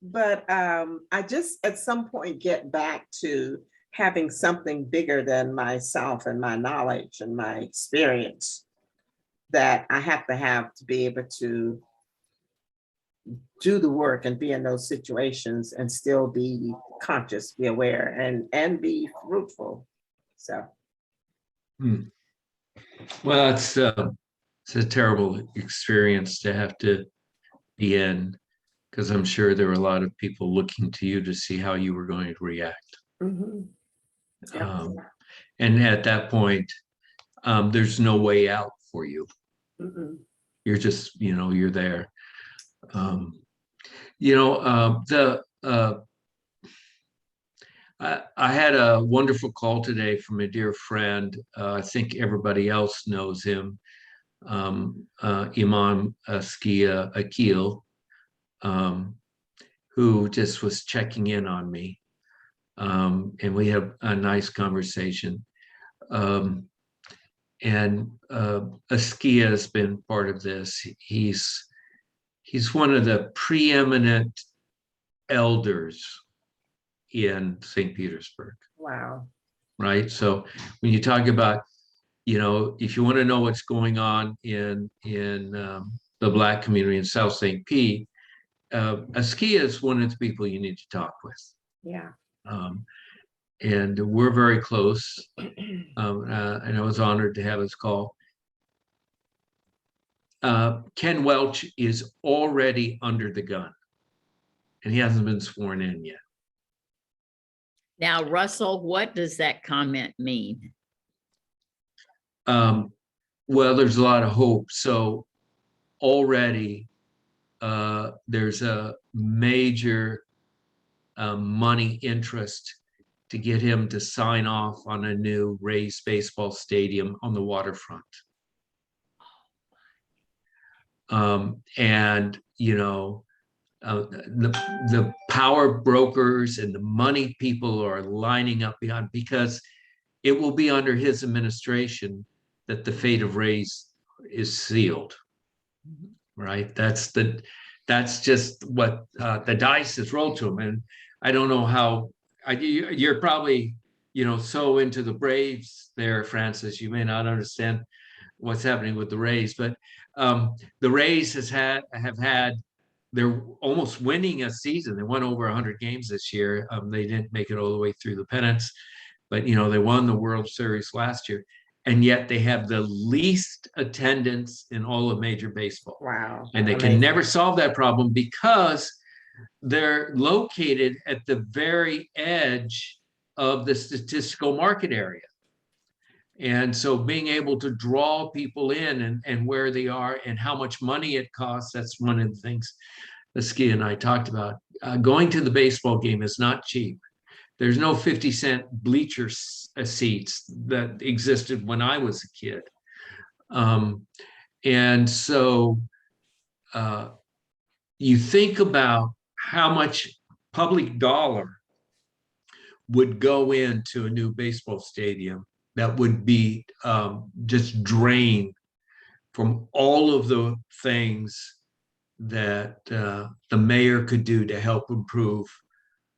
But I just at some point get back to having something bigger than myself and my knowledge and my experience that I have to be able to do the work and be in those situations and still be conscious, be aware, and be fruitful. So. Well, it's a terrible experience to have to be in, because I'm sure there were a lot of people looking to you to see how you were going to react. Mm-hmm. Yeah. And at that point, there's no way out for you. Mm-hmm. You're just, you're there. I had a wonderful call today from a dear friend. I think everybody else knows him, Imam Askia Akil, who just was checking in on me. And we had a nice conversation. And Askia has been part of this. He's one of the preeminent elders in St. Petersburg. Wow. Right. So when you talk about, if you want to know what's going on in the Black community in South St. Pete, Askia is one of the people you need to talk with. Yeah. And we're very close. And I was honored to have his call. Ken Welch is already under the gun, and he hasn't been sworn in yet. Now, Russell, what does that comment mean? Well, there's a lot of hope. So already there's a major money interest to get him to sign off on a new raised baseball stadium on the waterfront. And, the power brokers and the money people are lining up behind, because it will be under his administration that the fate of Rays is sealed. Right? That's just what the dice has rolled to him. And I don't know how you're probably, so into the Braves there, Francis, you may not understand what's happening with the Rays, but the Rays they're almost winning a season. They won over 100 games this year. They didn't make it all the way through the pennants, but they won the World Series last year, and yet they have the least attendance in all of Major Baseball. Wow. And they can never solve that problem because they're located at the very edge of the statistical market area. And so being able to draw people in and where they are and how much money it costs, that's one of the things Askia and I talked about. Going to the baseball game is not cheap. There's no 50-cent bleacher seats that existed when I was a kid. And so you think about how much public dollar would go into a new baseball stadium that would be just drained from all of the things that the mayor could do to help improve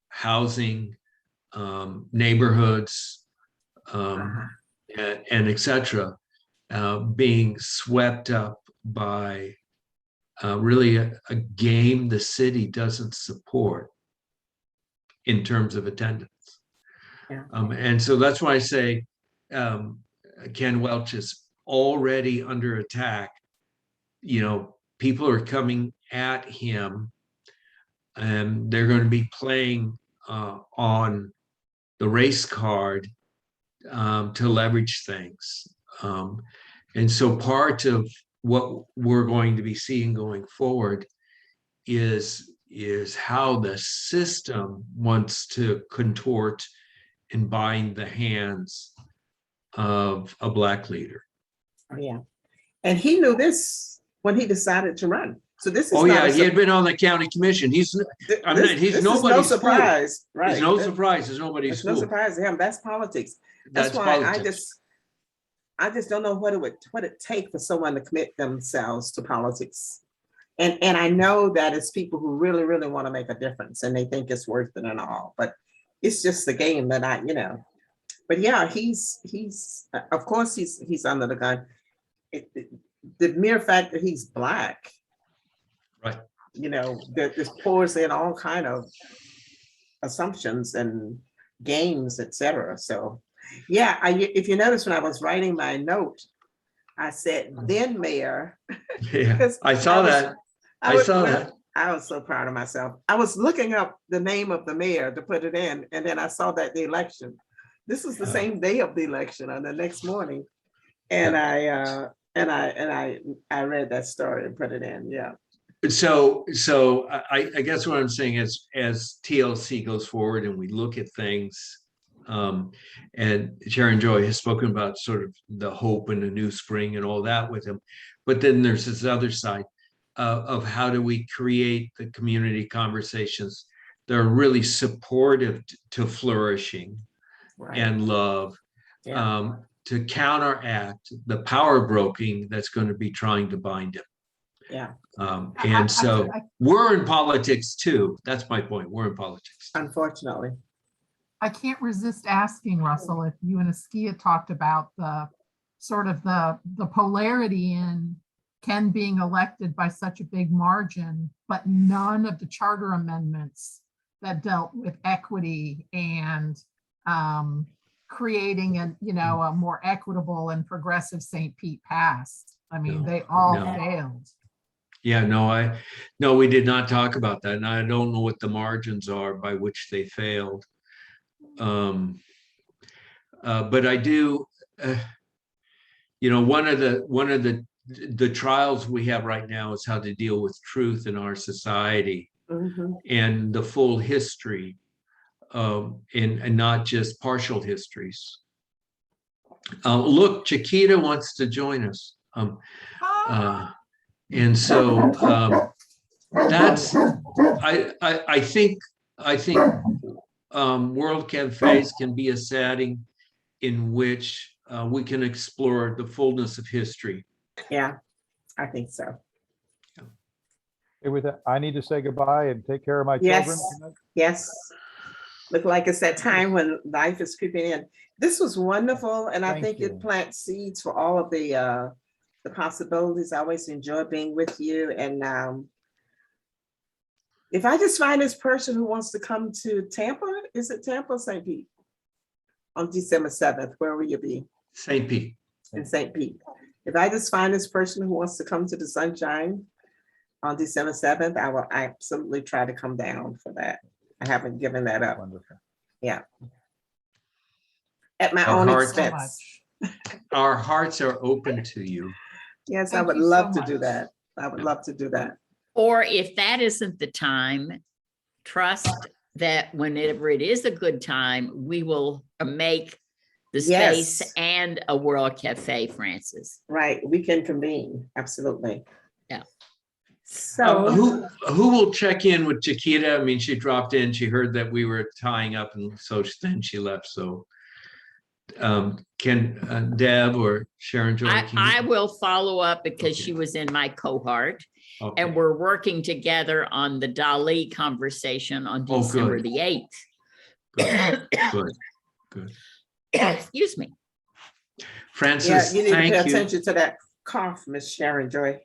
housing, neighborhoods, and et cetera, being swept up by really a game the city doesn't support in terms of attendance. Yeah. And so that's why I say Ken Welch is already under attack. People are coming at him, and they're going to be playing on the race card to leverage things. And so part of what we're going to be seeing going forward is, is how the system wants to contort and bind the hands of a Black leader. Oh, yeah. And he knew this when he decided to run. So this is Oh, not yeah, a he had been on the county commission. He's this nobody's is no fool. surprise, right? It's no surprise. It's nobody's It's no fool. surprise to him. That's politics. That's That's why politics. I just don't know what it take for someone to commit themselves to politics. And I know that it's people who really, really want to make a difference and they think it's worth it and all, but it's just the game that but yeah, he's of course he's under the gun. The mere fact that he's Black, Right. that this pours in all kind of assumptions and games, etc. So yeah, if you notice when I was writing my note, I said then mayor. Yeah, Because I saw that. I saw well, that. I was so proud of myself. I was looking up the name of the mayor to put it in, and then I saw that the election. This was the same day of the election on the next morning, and I read that story and put it in. Yeah. So I guess what I'm saying is, as TLC goes forward and we look at things, and Sharon Joy has spoken about sort of the hope and the new spring and all that with him, but then there's this other side of how do we create the community conversations that are really supportive to flourishing Right. and love, Yeah. to counteract the power broking that's going to be trying to bind him. Yeah. And so we're in politics too. That's my point. We're in politics. Unfortunately. I can't resist asking, Russell, if you and Askia talked about the sort of the polarity in Ken being elected by such a big margin, but none of the charter amendments that dealt with equity and creating a more equitable and progressive St. Pete passed. I mean, they all failed. Yeah, no, we did not talk about that. And I don't know what the margins are by which they failed. But I do, one of the trials we have right now is how to deal with truth in our society, and the full history, and not just partial histories. Look, Chiquita wants to join us. And so that's, I think World Cafés can be a setting in which we can explore the fullness of history. Yeah, I think so. Okay, with that, I need to say goodbye and take care of my Yes. children. Yes. Look like it's that time when life is creeping in. This was wonderful, and I Thank think you. it plants seeds for all of the possibilities. I always enjoy being with you. And if I just find this person who wants to come to Tampa, is it Tampa or St. Pete? On December 7th, where will you be? St. Pete. In St. Pete. If I just find this person who wants to come to the Sunshine on December 7th, I will absolutely try to come down for that. I haven't given that up. Wonderful. Yeah. At my Our own hearts- expense. Our hearts are open to you. Yes, I Thank would you so love to do much. that. I would love to do that. Or if that isn't the time, trust that whenever it is a good time, we will make the space Yes. and a World Cafe, Francis. Right, we can convene, absolutely. Yeah. So, Who will check in with Chiquita? I mean, she dropped in, she heard that we were tying up, and so then she left. So can Deb or Sharon Joy? I will follow up because she was in my cohort, Okay. and we're working together on the Dali conversation on Oh, December good. the 8th. Good. Excuse me. yeah, Francis, you need to pay thank you. attention to that cough, Miss Sharon Joy.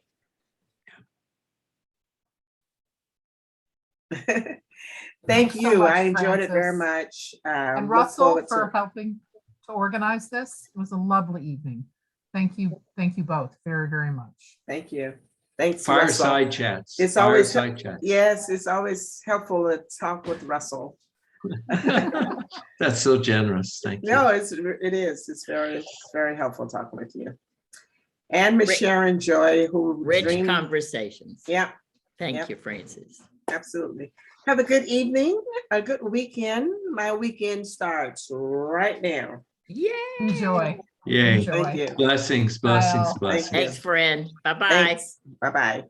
Thank Thanks so you. much, I enjoyed it very Francis. much. And Look Russell forward for to- helping to organize this. It was a lovely evening. Thank you both very, very much. Thank you. Thanks, Russell. Fireside chats. It's always- Fireside chats. Yes, it's always helpful to talk with Russell. That's so generous. Thank you. No, it is. It's very helpful talking with you. And Miss Rich- Sharon Joy, who Rich dreamed, conversations. yeah, Thank Yep. you, Francis. Absolutely. Have a good evening, a good weekend. My weekend starts right now. Yay. Enjoy. Yay. Enjoy. Thank you. Blessings, Bye blessings, all. blessings. Thanks, friend. Bye-bye. Thanks. Bye-bye.